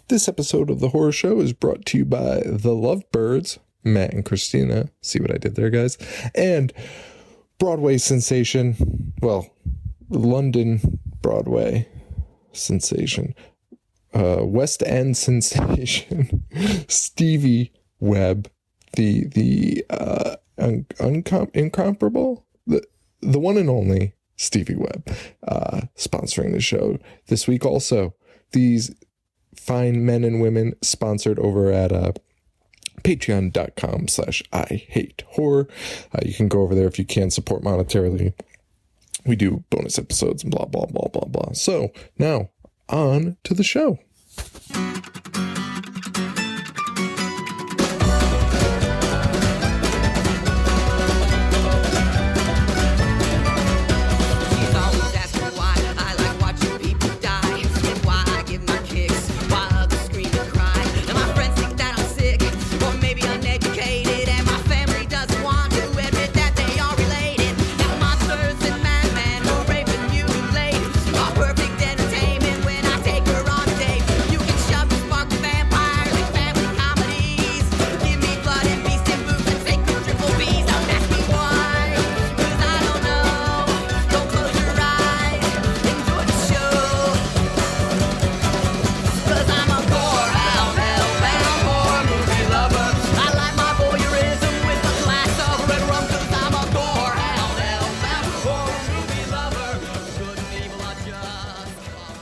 This episode of The Horror Show is brought to you by The Lovebirds, Matt and Christina. See what I did there, guys? And Broadway sensation, well, London Broadway sensation, West End sensation, Stevie Webb, the incomparable, the one and only Stevie Webb, sponsoring the show this week. Also, these fine men and women sponsored over at patreon.com/IHateHorror. You can go over there if you can support monetarily. We do bonus episodes and blah, blah, blah, blah, blah. So now on to the show.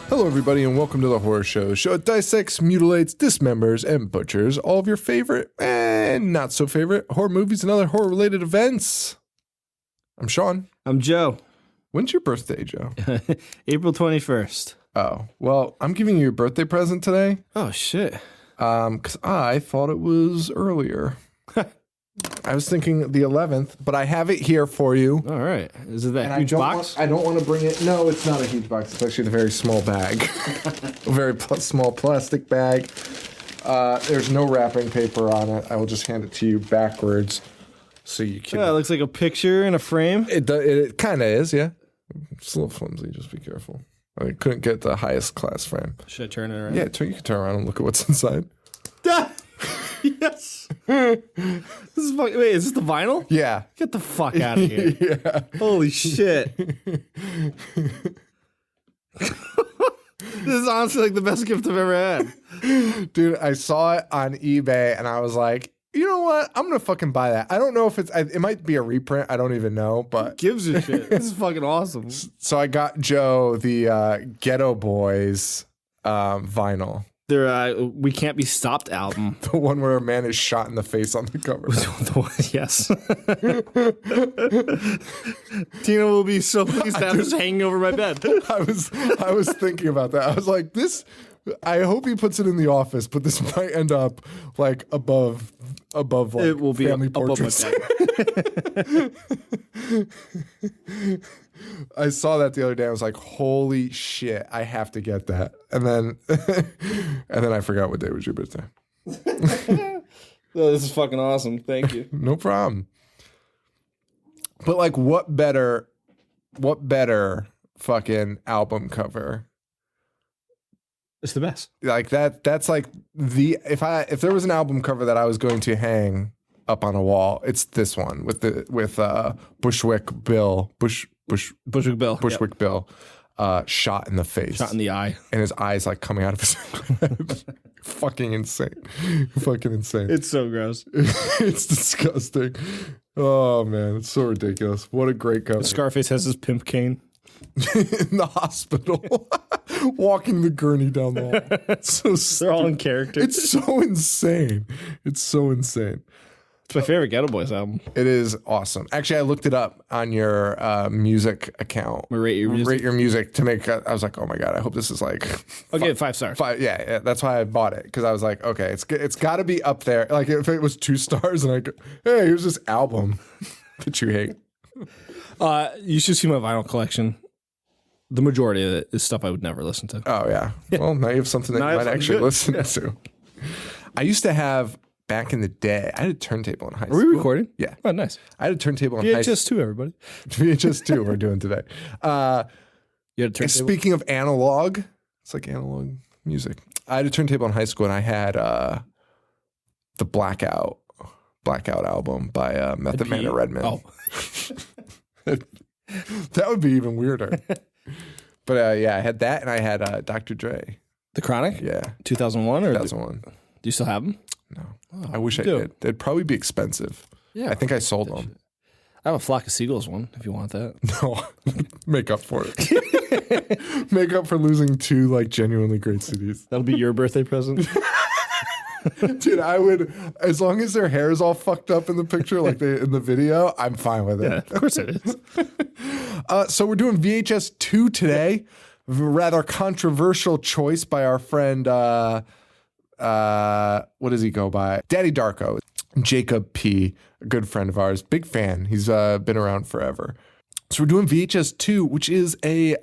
Hello, everybody, and welcome to The Horror Show. Show that dissects, mutilates, dismembers, and butchers all of your favorite and not so favorite horror movies and other horror-related events. I'm Sean. I'm Joe. When's your birthday, Joe? April 21st. Oh, well, I'm giving you your birthday present today. Oh, shit. Because I thought it was earlier. I was thinking the 11th, but I have it here for you. All right. Is it that huge box? I don't want to bring it. No, it's not a huge box. It's actually a very small bag. A very small plastic bag. There's no wrapping paper on it. I will just hand it to you backwards so you can... Yeah, it looks like a picture in a frame. It kind of is, yeah. It's a little flimsy. Just be careful. I couldn't get the highest class frame. Should I turn it around? Yeah, you can turn around and look at what's inside. Yes. Wait, is this the vinyl? Yeah. Get the fuck out of here. Yeah. Holy shit. This is honestly like the best gift I've ever had. Dude, I saw it on eBay and I was like, you know what? I'm going to fucking buy that. I don't know if it might be a reprint. I don't even know, but. Who gives a shit? This is fucking awesome. So I got Joe the Ghetto Boys vinyl. Their We Can't Be Stopped album. The one where a man is shot in the face on the cover. Yes. Tina will be so pleased to have this hanging over my bed. I was thinking about that. I was like, I hope he puts it in the office, but this might end up like above like it will be family above portraits. my bed. I saw that the other day. I was like, holy shit, I have to get that. And then I forgot what day was your birthday. Oh, this is fucking awesome. Thank you. No problem. But like, what better fucking album cover? It's the best. Like that's like if there was an album cover that I was going to hang up on a wall, it's this one with Bushwick Bill. Bushwick Bill. Bushwick Bill, shot in the face. Shot in the eye. And his eyes like coming out of his head. Fucking insane. Fucking insane. It's so gross. It's disgusting. Oh, man. It's so ridiculous. What a great cover. Scarface has his pimp cane. In the hospital. Walking the gurney down the hall. It's so They're all in character. It's so insane. It's so insane. It's my favorite Ghetto Boys album. It is awesome. Actually, I looked it up on your music account. Rate Your Music. Rate Your Music to make. I was like, oh my god, I hope this is like. Okay, 5 stars. Yeah, that's why I bought it, because I was like, okay, it's got to be up there. Like if it was 2 stars, and I go, hey, here's this album that you hate. You should see my vinyl collection. The majority of it is stuff I would never listen to. Oh yeah. Well, now you have something that you might actually listen to. I used to have. Back in the day, I had a turntable in high school. Are we recording? Yeah. Oh, nice. I had a turntable in high school. VHS 2, everybody. VHS 2 we're doing today. You had a turntable? Speaking of analog, it's like analog music. I had a turntable in high school, and I had the Blackout album by Method Man and Redman. Oh. That would be even weirder. But yeah, I had that, and I had Dr. Dre. The Chronic? Yeah. 2001? Or 2001. Do you still have them? No. Oh, I wish I did. They'd probably be expensive. Yeah. I think I sold them. I have a Flock of Seagulls one, if you want that. No. Make up for it. Make up for losing 2 like genuinely great CDs. That'll be your birthday present? Dude, I would, as long as their hair is all fucked up in the picture, like in the video, I'm fine with it. Yeah, of course it is. So we're doing VHS 2 today. Rather controversial choice by our friend, what does he go by? Daddy Darko. Jacob P., a good friend of ours. Big fan. He's been around forever. So we're doing VHS 2, which is a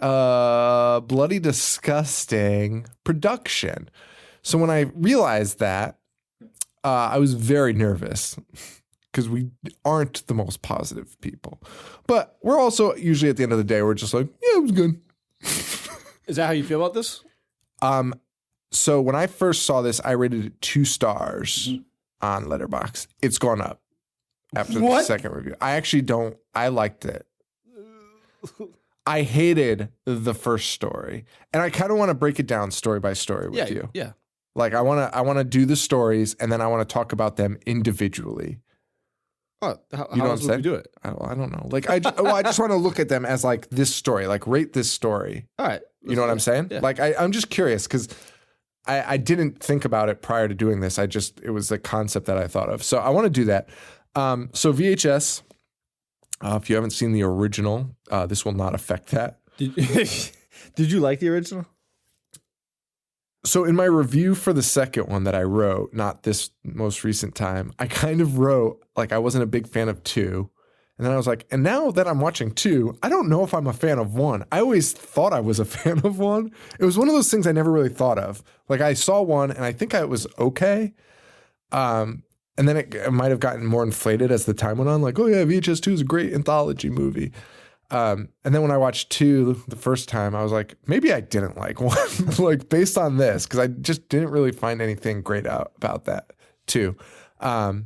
bloody disgusting production. So when I realized that, I was very nervous because we aren't the most positive people. But we're also usually at the end of the day, we're just like, yeah, it was good. Is that how you feel about this? So when I first saw this, I rated it 2 stars on Letterboxd. It's gone up after the second review. I liked it. I hated the first story. And I kind of want to break it down story by story with you. Yeah. Like I want to do the stories, and then I want to talk about them individually. Oh, how You know what I'm else would saying? we do it? I don't know. Like I just want to look at them as like this story, like rate this story. All right. You know what I'm saying? Yeah. Like I'm just curious because I didn't think about it prior to doing this. It was a concept that I thought of. So I want to do that. So VHS, if you haven't seen the original, this will not affect that. Did you like the original? So in my review for the second one that I wrote, not this most recent time, I kind of wrote like I wasn't a big fan of 2. And then I was like, and now that I'm watching 2, I don't know if I'm a fan of 1. I always thought I was a fan of 1. It was one of those things I never really thought of. Like I saw 1 and I think I was okay. And then it might have gotten more inflated as the time went on. Like, oh yeah, VHS 2 is a great anthology movie. And then when I watched 2 the first time, I was like, maybe I didn't like 1, like based on this, because I just didn't really find anything great out about that 2. I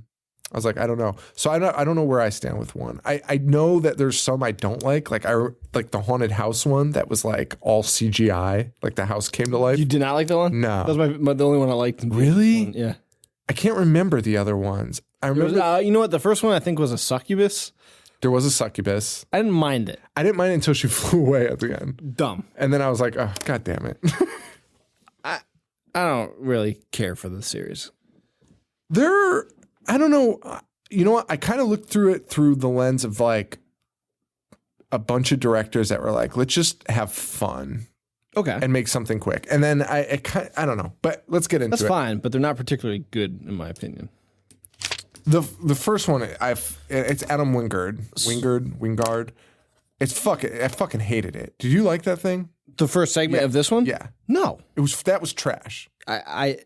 was like, I don't know. So I don't know where I stand with 1. I know that there's some I don't like the haunted house one that was like all CGI, like the house came to life. You did not like that one? No. That was the only one I liked. Really? Yeah. I can't remember the other ones. I remember you know what? The first one I think was a succubus. there was a succubus. I didn't mind it. I didn't mind it until she flew away at the end. Dumb. And then I was like, oh, God damn it. I don't really care for the series. I don't know. You know what? I kind of looked through it through the lens of like a bunch of directors that were like, let's just have fun. Okay. And make something quick. And then I don't know, but let's get into it. That's fine, but they're not particularly good in my opinion. The first one, it's Adam Wingard. I fucking hated it. Did you like that thing? The first segment of this one? Yeah. No. That was trash. All right.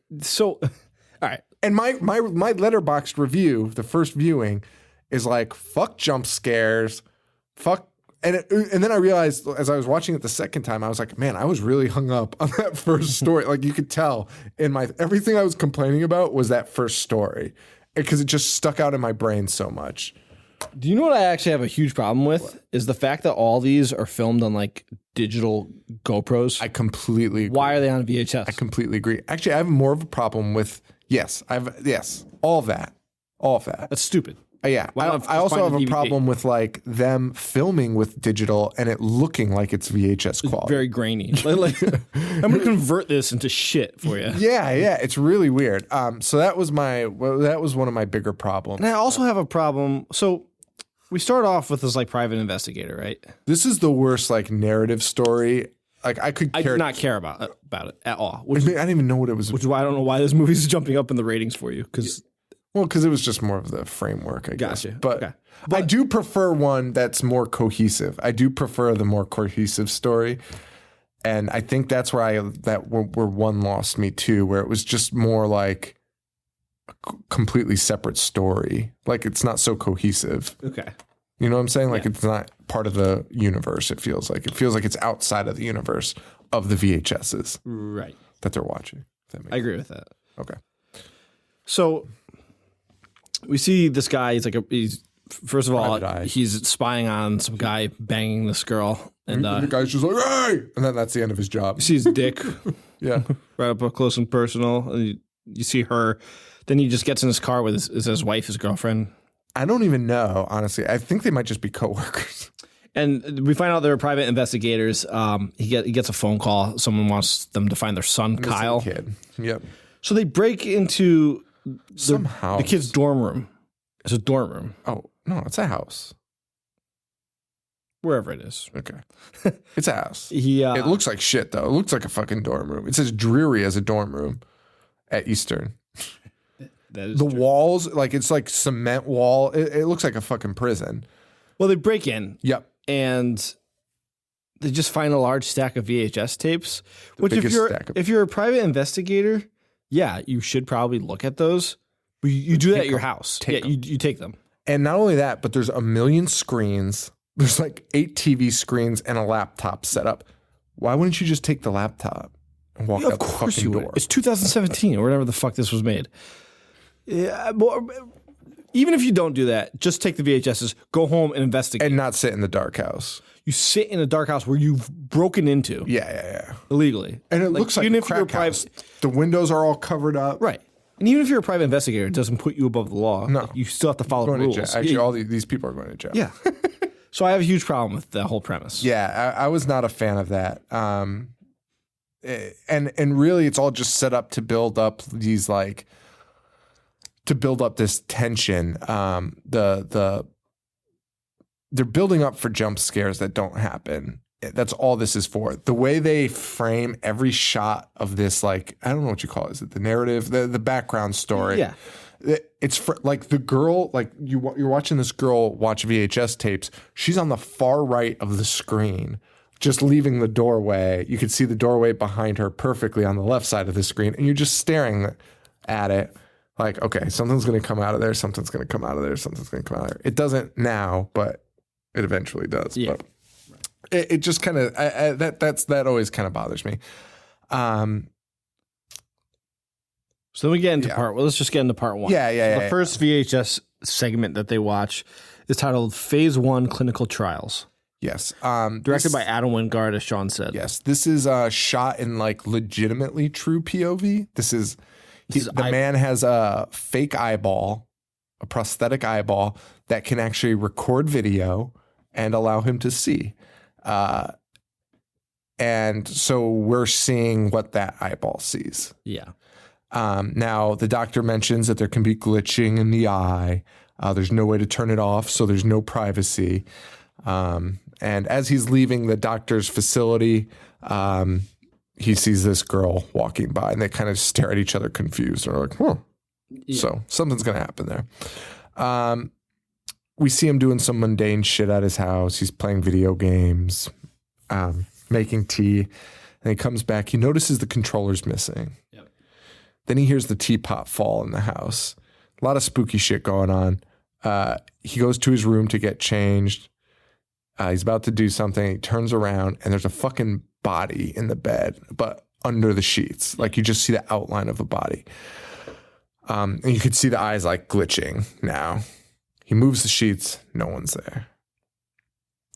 And my Letterboxd review, the first viewing, is like, fuck jump scares, fuck. And then I realized as I was watching it the second time, I was like, man, I was really hung up on that first story. Like you could tell in everything I was complaining about was that first story because it just stuck out in my brain so much. Do you know what I actually have a huge problem with? Is the fact that all these are filmed on like digital GoPros. I completely agree. Why are they on VHS? I completely agree. Actually, I have more of a problem with, all of that. That's stupid. Yeah. Why not I also have a find a DVD? problem with like them filming with digital and it looking like it's VHS quality. Very grainy. Like, I'm going to convert this into shit for you. Yeah, it's really weird. So that was one of my bigger problems. And I also have a problem. So we start off with this like private investigator, right? This is the worst like narrative story. Like I did not care about it at all. I didn't even know what it was. Which is why I don't know why this movie's jumping up in the ratings for you. Because it was just more of the framework, I guess. Gotcha. But, Okay. I do prefer one that's more cohesive. I do prefer the more cohesive story. And I think that's where where 1 lost me too, where it was just more like a completely separate story. Like it's not so cohesive. okay. You know what I'm saying? Like it's not part of the universe. It feels like it's outside of the universe of the VHSs Right. that they're watching. I agree with that. Okay. So we see this guy. He's first of all, Private eye. he's spying on some guy banging this girl, and the guy's just like, hey! And then that's the end of his job. you see his dick Yeah. right up close and personal. And you see her. Then he just gets in his car with his wife, his girlfriend. I don't even know, honestly. I think they might just be coworkers. And we find out they're private investigators. He gets a phone call. Someone wants them to find their son, Kyle. Kid. Yep. So they break into Somehow. the kid's dorm room. It's a dorm room, Oh, no, it's a house. wherever it is. Okay. It's a house. He It looks like shit, though. It looks like a fucking dorm room. It's as dreary as a dorm room at Eastern. that is The true. walls, like, it's like cement wall. It looks like a fucking prison. Well, they break in Yep. and they just find a large stack of VHS tapes. Which, biggest stack of- if you're a private investigator, yeah, you should probably look at those. But you do that at your house. Take Yeah, you take them. And not only that, but there's a million screens. There's like 8 TV screens and a laptop set up. Why wouldn't you just take the laptop and walk out the fucking door? It's 2017 or whatever the fuck this was made. Yeah, even if you don't do that, just take the VHSs, go home and investigate. And not sit in the dark house. You sit in a dark house where you've broken into Yeah. illegally. And it looks like even a if you're a crack house. The windows are all covered up. right. And even if you're a private investigator, it doesn't put you above the law. No. Like, you still have to follow Going rules. to jail. Actually, all these people are going to jail. yeah. So I have a huge problem with that whole premise. Yeah, I was not a fan of that. And really, it's all just set up to build up these this tension. They're building up for jump scares that don't happen. That's all this is for. The way they frame every shot of this, like, I don't know what you call it. Is it the narrative, the background story? Yeah. It's for, like, the girl, like you're watching this girl watch VHS tapes. She's on the far right of the screen, just leaving the doorway. You can see the doorway behind her perfectly on the left side of the screen, and you're just staring at it like, okay, something's going to come out of there. Something's going to come out of there. Something's going to come out of there. It doesn't now, but it eventually does. Yeah. But it just kind of that always kind of bothers me. So then we get into let's just get into part one. Yeah. The first VHS segment that they watch is titled Phase 1 Clinical Trials. Yes. Directed by Adam Wingard, as Sean said. Yes. This is shot in like legitimately true POV. The man has a fake eyeball, a prosthetic eyeball that can actually record video and allow him to see. And so we're seeing what that eyeball sees. Yeah. Now, the doctor mentions that there can be glitching in the eye. There's no way to turn it off, so there's no privacy. And as he's leaving the doctor's facility, he sees this girl walking by, and they kind of stare at each other confused. They're like, huh. Yeah. So something's going to happen there. We see him doing some mundane shit at his house. He's playing video games, making tea. And he comes back. He notices the controller's missing. Yep. Then he hears the teapot fall in the house. A lot of spooky shit going on. He goes to his room to get changed. He's about to do something. He turns around, and there's a fucking body in the bed, but under the sheets. Like, you just see the outline of a body. And you could see the eyes like glitching now. He moves the sheets. No one's there.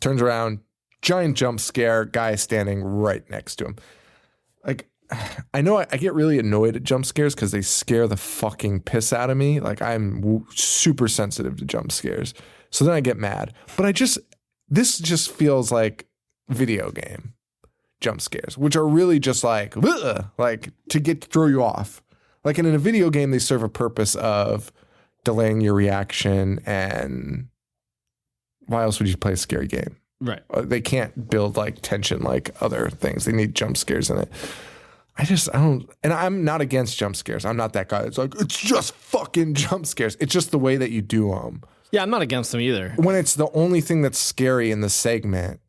Turns around. Giant jump scare. Guy standing right next to him. Like, I know I get really annoyed at jump scares because they scare the fucking piss out of me. Like, I'm super sensitive to jump scares. So then I get mad. But this just feels like video game jump scares, which are really just like to throw you off. Like, in a video game, they serve a purpose of delaying your reaction. And why else would you play a scary game? Right. They can't build like tension like other things. They need jump scares in it. I don't, and I'm not against jump scares. I'm not that guy. It's like, it's just fucking jump scares. It's just the way that you do them. Yeah, I'm not against them either. When it's the only thing that's scary in the segment.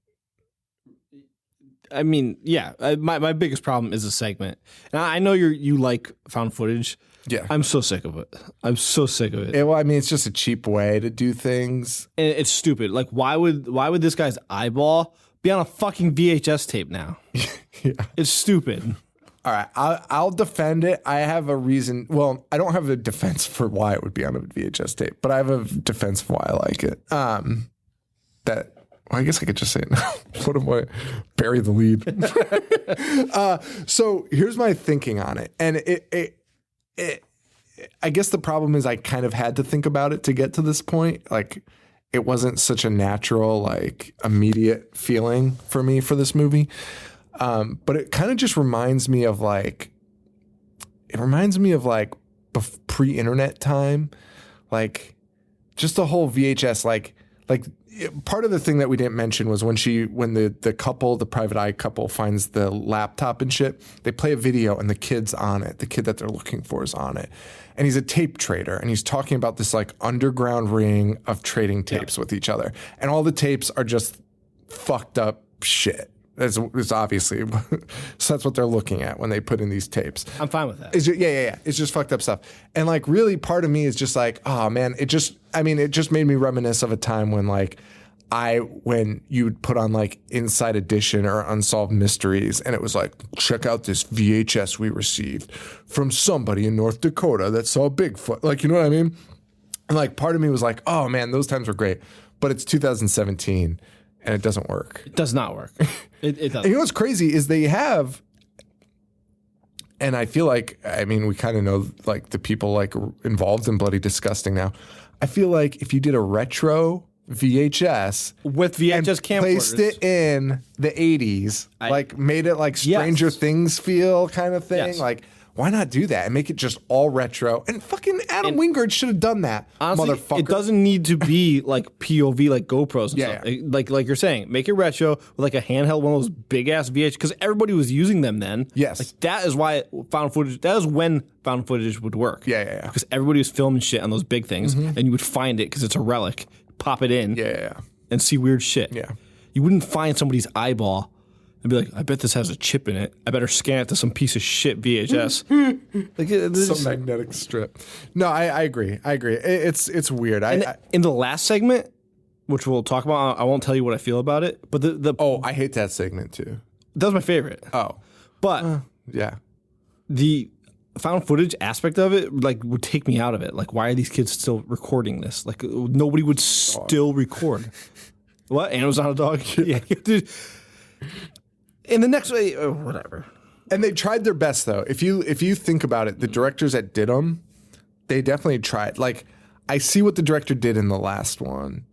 I mean, yeah, my biggest problem is the segment. And I know you like found footage. Yeah. I'm so sick of it. I'm so sick of it. Well, I mean, it's just a cheap way to do things. And it's stupid. Like, why would this guy's eyeball be on a fucking VHS tape now? Yeah. It's stupid. All right, I'll defend it. I have a reason. Well, I don't have a defense for why it would be on a VHS tape, but I have a defense for why I like it. I guess I could just say it now. What am I? Bury the lead. So here's my thinking on it, and I guess the problem is I kind of had to think about it to get to this point. Like, it wasn't such a natural, like, immediate feeling for me for this movie. But it kind of just reminds me of like pre-internet time, like just the whole VHS, like part of the thing that we didn't mention was when the couple, the private eye couple, finds the laptop and shit, they play a video and the kid's on it. The kid that they're looking for is on it. And he's a tape trader and he's talking about this like underground ring of trading tapes with each other. And all the tapes are just fucked up shit. It's obviously, so that's what they're looking at when they put in these tapes. I'm fine with that. Yeah. It's just fucked up stuff. And like, really part of me is just like, oh man, it just made me reminisce of a time when like, when you'd put on like Inside Edition or Unsolved Mysteries and it was like, check out this VHS we received from somebody in North Dakota that saw Bigfoot. Like, you know what I mean? And like, part of me was like, oh man, those times were great. But it's 2017. And it doesn't work. It does not work. It doesn't. And you know what's crazy is they have, and I feel like, I mean, we kind of know like the people like involved in Bloody Disgusting now. I feel like if you did a retro VHS with VHS camcorders, placed it in the 80s, like made it like Stranger Things feel kind of thing, like why not do that and make it just all retro? And fucking Adam Wingard should have done that, honestly, motherfucker. It doesn't need to be like POV, like GoPros and stuff. Yeah. Like you're saying, make it retro with like a handheld, one of those big ass VHS, because everybody was using them then. Yes. Like that is why found footage, that is when found footage would work. Yeah. Because everybody was filming shit on those big things and you would find it because it's a relic, pop it in and see weird shit. Yeah. You wouldn't find somebody's eyeball and be like, I bet this has a chip in it. I better scan it to some piece of shit VHS. Like some magnetic strip. No, I agree. It's weird. In the last segment, which we'll talk about, I won't tell you what I feel about it. But I hate that segment too. That was my favorite. Oh, but yeah, the found footage aspect of it like would take me out of it. Like, why are these kids still recording this? Like, nobody would still record. What? Anna was on a dog. Yeah, dude. In the next way, whatever. And they tried their best, though. If you think about it, the directors that did them, they definitely tried. Like, I see what the director did in the last one.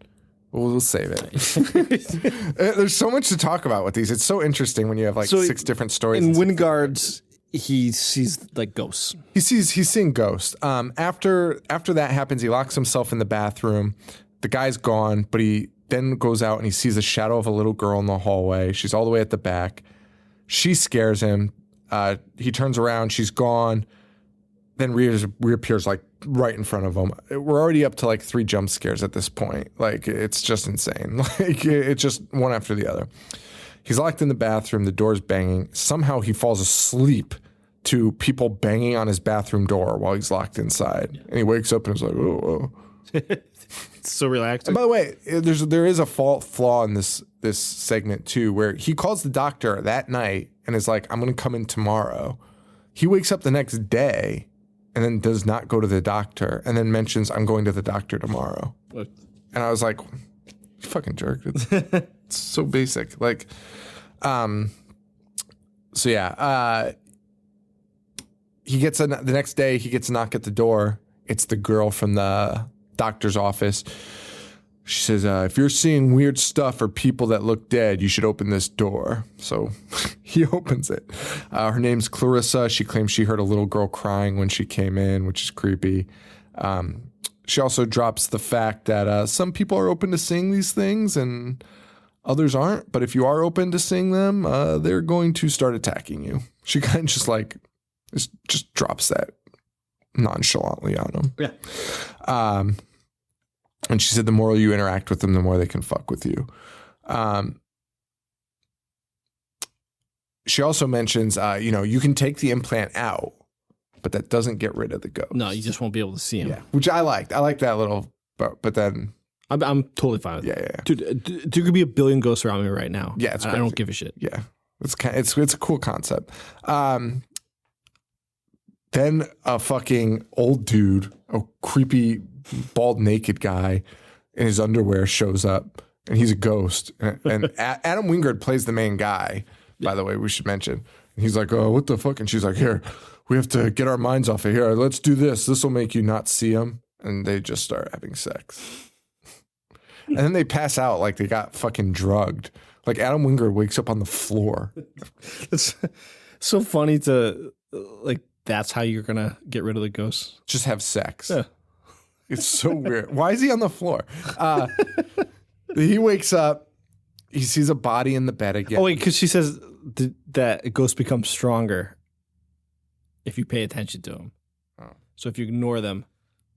We'll save it. There's so much to talk about with these. It's so interesting when you have like 6 different stories. In Wingard's, he sees like ghosts. He's seeing ghosts. After that happens, he locks himself in the bathroom. The guy's gone, but he then goes out and he sees the shadow of a little girl in the hallway. She's all the way at the back. She scares him. He turns around. She's gone. Then reappears like right in front of him. We're already up to like 3 jump scares at this point. Like, it's just insane. Like, it's just one after the other. He's locked in the bathroom. The door's banging. Somehow he falls asleep to people banging on his bathroom door while he's locked inside. And he wakes up and is like, oh. It's so relaxing. And by the way, there is a flaw in this segment too, where he calls the doctor that night and is like, I'm going to come in tomorrow. He wakes up the next day and then does not go to the doctor and then mentions, I'm going to the doctor tomorrow. What? And I was like, you fucking jerk. It's so basic. Like, so yeah, the next day he gets a knock at the door. It's the girl from the doctor's office. She says, if you're seeing weird stuff or people that look dead, you should open this door. So he opens it. Her name's Clarissa. She claims she heard a little girl crying when she came in, which is creepy. She also drops the fact that some people are open to seeing these things and others aren't. But if you are open to seeing them, they're going to start attacking you. She kind of just drops that nonchalantly on them. Yeah. And she said the more you interact with them, the more they can fuck with you. She also mentions, you can take the implant out, but that doesn't get rid of the ghost. No, you just won't be able to see him. Yeah, which I liked. I liked that little, but then... I'm totally fine with that. Yeah. Dude, there could be a billion ghosts around me right now. Yeah, it's crazy. I don't give a shit. Yeah, it's a cool concept. Then a fucking old dude, a creepy, bald, naked guy in his underwear shows up, and he's a ghost. And Adam Wingard plays the main guy, by the way, we should mention. And he's like, oh, what the fuck? And she's like, here, we have to get our minds off of here. Let's do this. This will make you not see him. And they just start having sex. And then they pass out like they got fucking drugged. Like Adam Wingard wakes up on the floor. It's so funny to, like, that's how you're going to get rid of the ghosts. Just have sex. Yeah. It's so weird. Why is he on the floor? He wakes up. He sees a body in the bed again. Oh, wait, because she says that a ghost becomes stronger if you pay attention to them. Oh. So if you ignore them,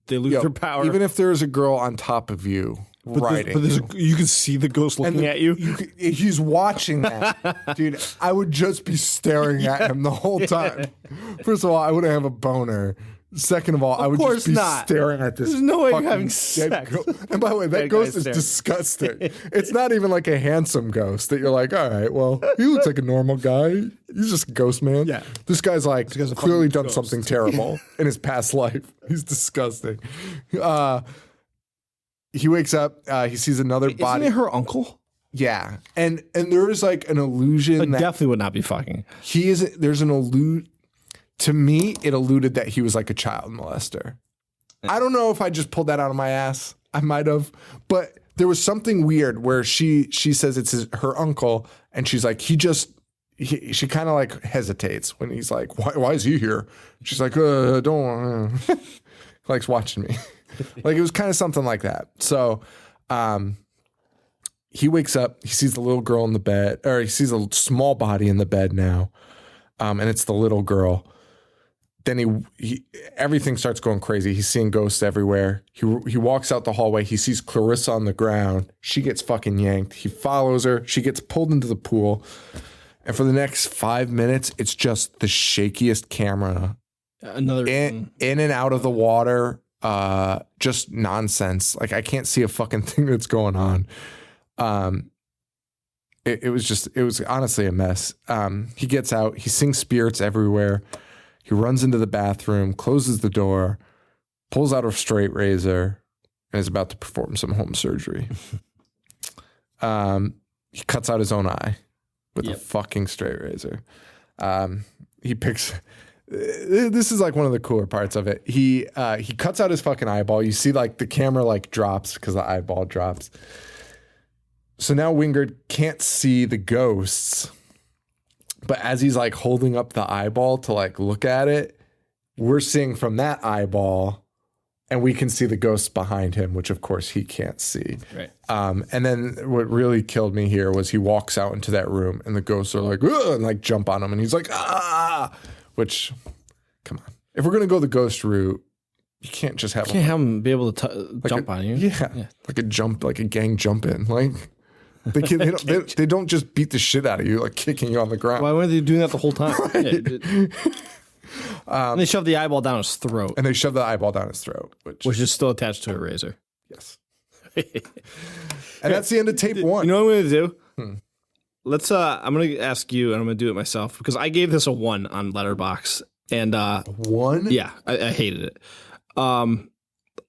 they lose their power. Even if there's a girl on top of you riding. You can see the ghost looking at you. He's watching that. Dude, I would just be staring at him the whole time. First of all, I wouldn't have a boner. Second of all, I would just be staring at this. There's no way you're having sex. And by the way, that ghost is disgusting. It's not even like a handsome ghost that you're like, all right, well, he looks like a normal guy. He's just a ghost man. Yeah. This guy's like clearly done something terrible in his past life. He's disgusting. He wakes up. He sees another body. Isn't it her uncle? Yeah, and there is like an illusion that definitely would not be fucking. He is. There's an illusion. To me, it alluded that he was like a child molester. I don't know if I just pulled that out of my ass. I might have, but there was something weird where she says it's her uncle, and she's like, she kind of like hesitates when he's like, why is he here? She's like, don't. Likes watching me. Like it was kind of something like that. So he wakes up, he sees the little girl in the bed, or he sees a small body in the bed now. And it's the little girl. Then he everything starts going crazy. He's seeing ghosts everywhere. He walks out the hallway. He sees Clarissa on the ground. She gets fucking yanked. He follows her. She gets pulled into the pool. And for the next 5 minutes, it's just the shakiest camera. Another in and out of the water. Just nonsense. Like I can't see a fucking thing that's going on. It was honestly a mess. He gets out. He sings spirits everywhere. He runs into the bathroom, closes the door, pulls out a straight razor, and is about to perform some home surgery. He cuts out his own eye with a fucking straight razor. He picks. This is like one of the cooler parts of it. He cuts out his fucking eyeball. You see like the camera like drops because the eyeball drops. So now Wingard can't see the ghosts, but as he's like holding up the eyeball to like look at it, we're seeing from that eyeball, and we can see the ghosts behind him, which of course he can't see. Right. And then what really killed me here was he walks out into that room, and the ghosts are like, ugh, and like jump on him, and he's like, ah, which, come on, if we're gonna go the ghost route, you can't just have him be able to jump on you. Yeah, like a gang jump in, like. They don't just beat the shit out of you, like kicking you on the ground. Why weren't they doing that the whole time? And they shove the eyeball down his throat. And they shove the eyeball down his throat. Which is still attached to a razor. Yes. And that's the end of tape 1. You know what I'm going to do? Let's. I'm going to ask you, and I'm going to do it myself, because I gave this a 1 on Letterboxd. And 1? Yeah, I hated it. I'm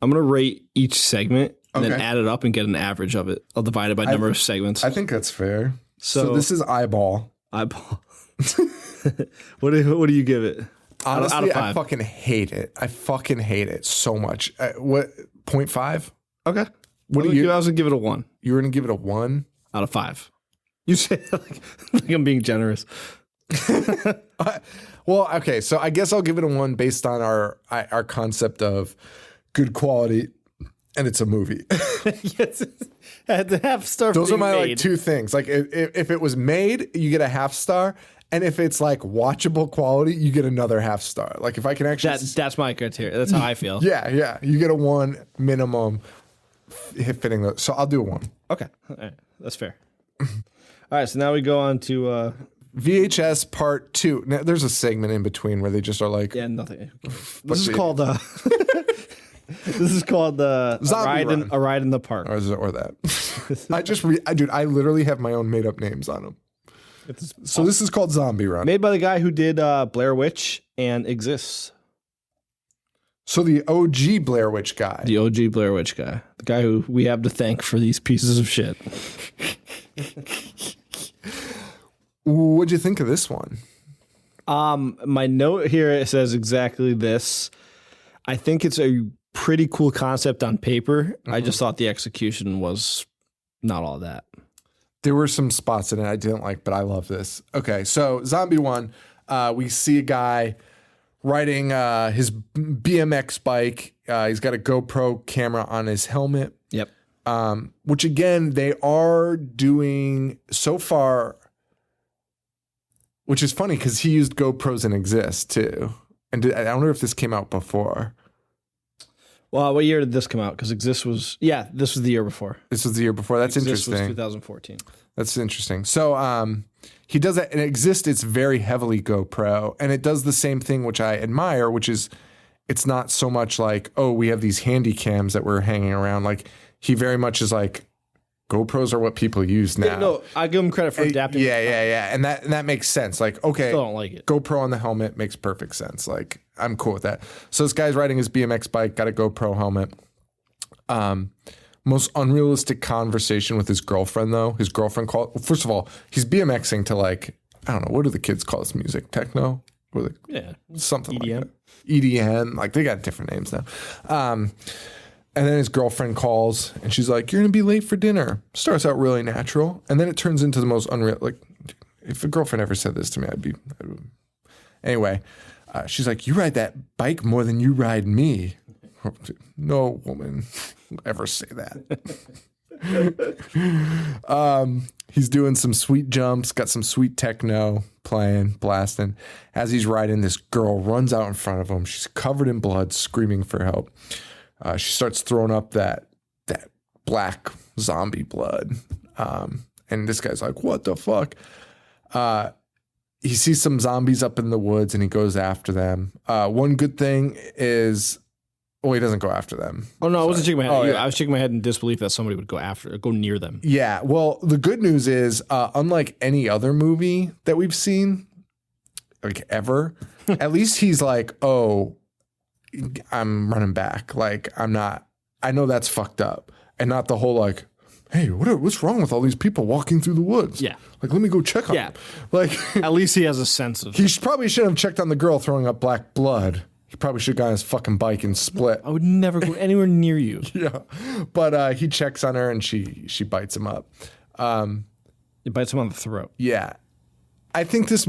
going to rate each segment. And then add it up and get an average of it. I'll divide it by number of segments. I think that's fair. So this is eyeball. Eyeball. What do you give it? Honestly, out of 5. I fucking hate it. I fucking hate it so much. What, 0.5? Okay. What do you? I was going to give it a 1. You were going to give it a 1? Out of 5. You say like I'm being generous. Well, okay. So I guess I'll give it a 1 based on our concept of good quality. And it's a movie. Yes, at the half star. Those are my like 2 things. Like if it was made, you get a half star, and if it's like watchable quality, you get another half star. Like if I can actually, that's my criteria. That's how I feel. Yeah, you get a 1 minimum fitting those. So I'll do a 1. Okay, all right, that's fair. All right, so now we go on to VHS part 2. Now, there's a segment in between where they just are like, nothing. This is called. This is called a ride in the park, or that. Dude, I literally have my own made up names on them. So this is called Zombie Run, made by the guy who did Blair Witch and Exists. So the OG Blair Witch guy. The OG Blair Witch guy. The guy who we have to thank for these pieces of shit. What'd you think of this one? My note here, it says exactly this. I think it's a pretty cool concept on paper. I just thought the execution was not all that. There were some spots in it I didn't like, but I love this. Okay, so Zombie 1, we see a guy riding his BMX bike. He's got a GoPro camera on his helmet. Yep. Which again, they are doing so far, which is funny because he used GoPros in Exist too. And I wonder if this came out before. Well, what year did this come out? Because Exist was, this was the year before. This was the year before. That's Exist interesting. was 2014. That's interesting. So he does that. In Exist, it's very heavily GoPro. And it does the same thing, which I admire, which is it's not so much like, oh, we have these handy cams that we're hanging around. Like he very much is like, GoPros are what people use now. Yeah, no, I give him credit for adapting. Yeah. And that makes sense. Like, okay, still don't like it. GoPro on the helmet makes perfect sense. Like, I'm cool with that. So this guy's riding his BMX bike, got a GoPro helmet. Most unrealistic conversation with his girlfriend, though. His girlfriend called. First of all, he's BMXing to like, I don't know, what do the kids call this music? Techno? Something EDM. like that. EDM. Like, they got different names now. And then his girlfriend calls and she's like, you're going to be late for dinner. Starts out really natural. And then it turns into the most unreal. Like, if a girlfriend ever said this to me, Anyway, she's like, you ride that bike more than you ride me. No woman will ever say that. He's doing some sweet jumps, got some sweet techno playing, blasting. As he's riding, this girl runs out in front of him. She's covered in blood, screaming for help. She starts throwing up that black zombie blood. And this guy's like, what the fuck? He sees some zombies up in the woods and he goes after them. One good thing is, he doesn't go after them. Oh, no, I wasn't shaking my head. Yeah. I was shaking my head in disbelief that somebody would go near them. Yeah. Well, the good news is, unlike any other movie that we've seen, like ever, at least he's like, oh, I'm running back. Like, I know that's fucked up. And not the whole like, hey, what's wrong with all these people walking through the woods? Yeah. Like, let me go check on them. Like, at least he has a sense of. He probably shouldn't have checked on the girl throwing up black blood. He probably should have gotten his fucking bike and split. I would never go anywhere near you. Yeah. But he checks on her and she bites him up. It bites him on the throat. Yeah. I think this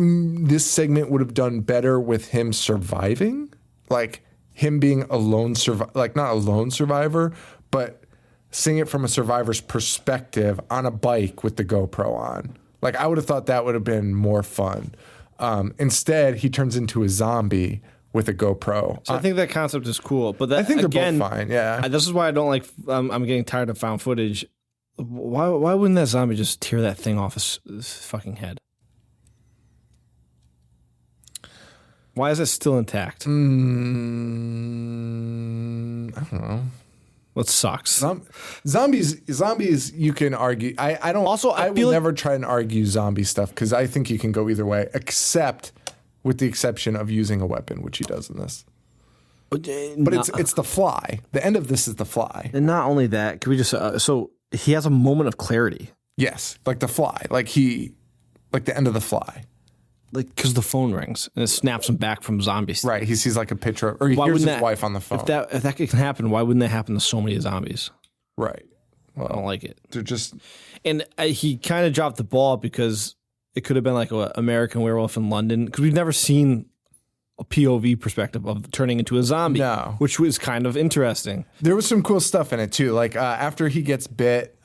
segment would have done better with him surviving. Like, him being a lone survivor, like not a lone survivor, but seeing it from a survivor's perspective on a bike with the GoPro on. Like, I would have thought that would have been more fun. Instead, he turns into a zombie with a GoPro. So I think that concept is cool, but that, I think they're both fine. Yeah, this is why I don't like. I'm getting tired of found footage. Why wouldn't that zombie just tear that thing off his fucking head? Why is it still intact? I don't know. What sucks? Zombies. You can argue. I don't. Also, I will never try and argue zombie stuff because I think you can go either way, except with the exception of using a weapon, which he does in this. But it's the fly. The end of this is the fly. And not only that, can we just so he has a moment of clarity. Yes, like the fly, like the end of the fly. Like, because the phone rings and it snaps him back from zombies. Right. He sees like a picture or he hears his wife on the phone. If that can happen, why wouldn't that happen to so many zombies? Right. Well, I don't like it. They're just. And he kind of dropped the ball because it could have been like an American Werewolf in London, because we've never seen a POV perspective of turning into a zombie. No. Which was kind of interesting. There was some cool stuff in it too. Like after he gets bit,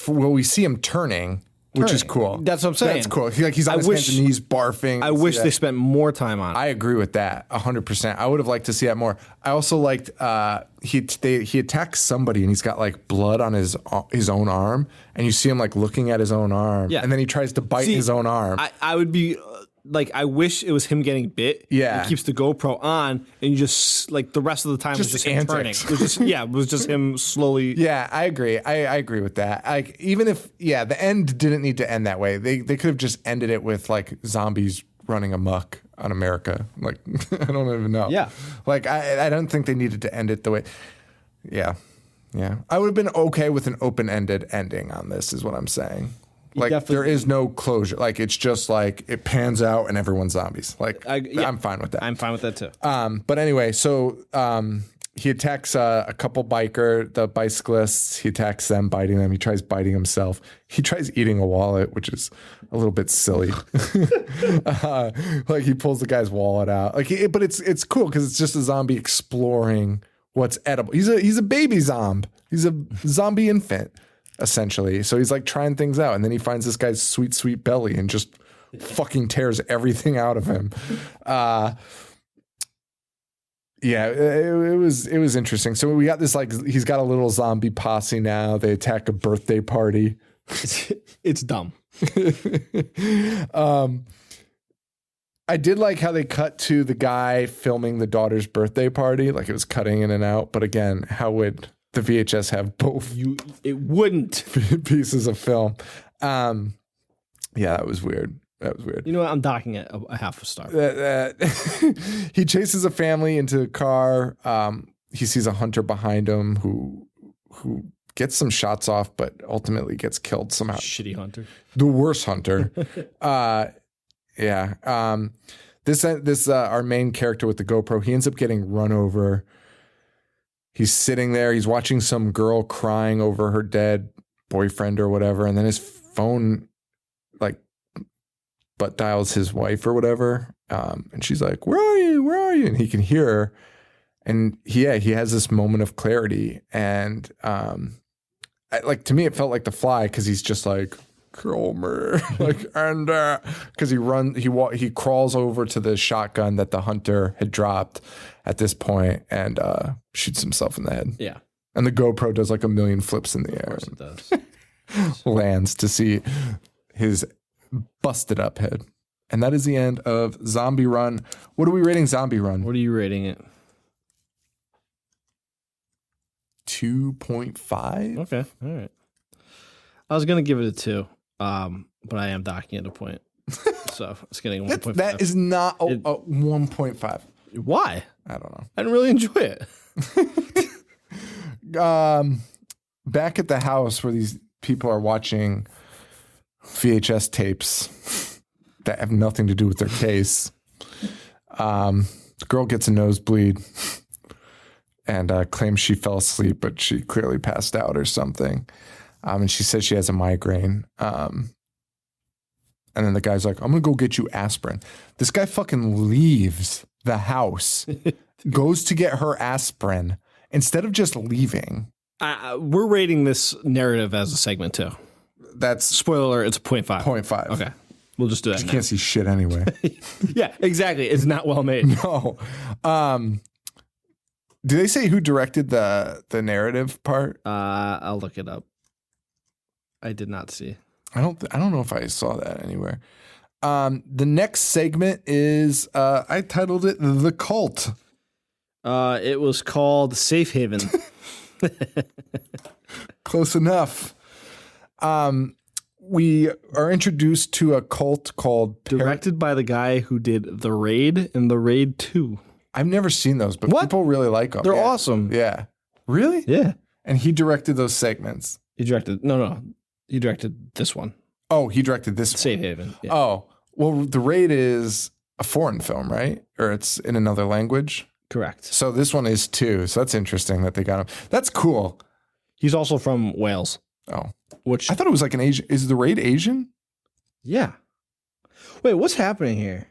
we see him turning. Which is cool. That's what I'm saying. That's cool. He's on his hands and knees barfing. I wish they spent more time on it. I agree with that 100%. I would have liked to see that more. I also liked he attacks somebody and he's got like blood on his own arm, and you see him like looking at his own arm, and then he tries to bite his own arm. I would be like, I wish it was him getting bit. Yeah, he keeps the GoPro on, and you just like the rest of the time was just him turning. It was just him slowly. Yeah, I agree. I agree with that. Like, even if the end didn't need to end that way. They could have just ended it with like zombies running amok on America. Like, I don't even know. Yeah. Like, I don't think they needed to end it the way. Yeah. Yeah. I would have been okay with an open-ended ending on this, is what I'm saying. Like, there is no closure. Like, it's just like it pans out and everyone's zombies. Like, I'm fine with that. I'm fine with that too. But anyway, so he attacks a couple the bicyclists. He attacks them, biting them. He tries biting himself. He tries eating a wallet, which is a little bit silly. Like, he pulls the guy's wallet out. Like, but it's cool because it's just a zombie exploring what's edible. He's a baby zombie. He's a zombie infant, essentially. So he's like trying things out, and then he finds this guy's sweet belly and just fucking tears everything out of him. Yeah, it was interesting. So we got this, like, he's got a little zombie posse now. They attack a birthday party. It's dumb. I did like how they cut to the guy filming the daughter's birthday party. Like, it was cutting in and out. But again, how would the VHS have both? It wouldn't. Pieces of film. Yeah, that was weird. That was weird. You know what? I'm docking it a half a star. He chases a family into a car. He sees a hunter behind him who gets some shots off, but ultimately gets killed somehow. Shitty hunter. The worst hunter. Yeah. This our main character with the GoPro, he ends up getting run over. He's sitting there. He's watching some girl crying over her dead boyfriend or whatever, and then his phone, like, butt dials his wife or whatever, and she's like, "Where are you? Where are you?" And he can hear her, and he has this moment of clarity, and like, to me, it felt like The Fly, because he's just like, "Kill me," like, and because he crawls over to the shotgun that the hunter had dropped at this point and shoots himself in the head. Yeah, and the GoPro does like a million flips in the air. Of course it does. Lands to see his busted up head. And that is the end of Zombie Run. What are we rating Zombie Run? What are you rating it? 2.5. Okay, all right. I was gonna give it a 2, but I am docking it a point, so it's getting 1.5. That is not a 1.5. Why? I don't know. I didn't really enjoy it. Back at the house where these people are watching VHS tapes that have nothing to do with their case. The girl gets a nosebleed and claims she fell asleep, but she clearly passed out or something. And she says she has a migraine. And then the guy's like, "I'm going to go get you aspirin." This guy fucking leaves the house, goes to get her aspirin instead of just leaving. We're rating this narrative as a segment too. That's spoiler. It's 0.5. 0.5. Okay, we'll just do that. You can't see shit anyway. Yeah, exactly. It's not well made. No. Do they say who directed the narrative part? I'll look it up. I did not see. I don't know if I saw that anywhere. The next segment is I titled it The Cult. It was called Safe Haven. Close enough. We are introduced to a cult called directed by the guy who did The Raid and The Raid 2. I've never seen those, but people really like them. They're awesome. Yeah. Really? Yeah. And he directed those segments. He directed no. He directed this one. Oh, he directed this Safe Haven. Yeah. Oh, well, The Raid is a foreign film, right? Or it's in another language? Correct. So this one is too. So that's interesting that they got him. That's cool. He's also from Wales. Oh. Which I thought it was like an Asian. Is The Raid Asian? Yeah. Wait, what's happening here?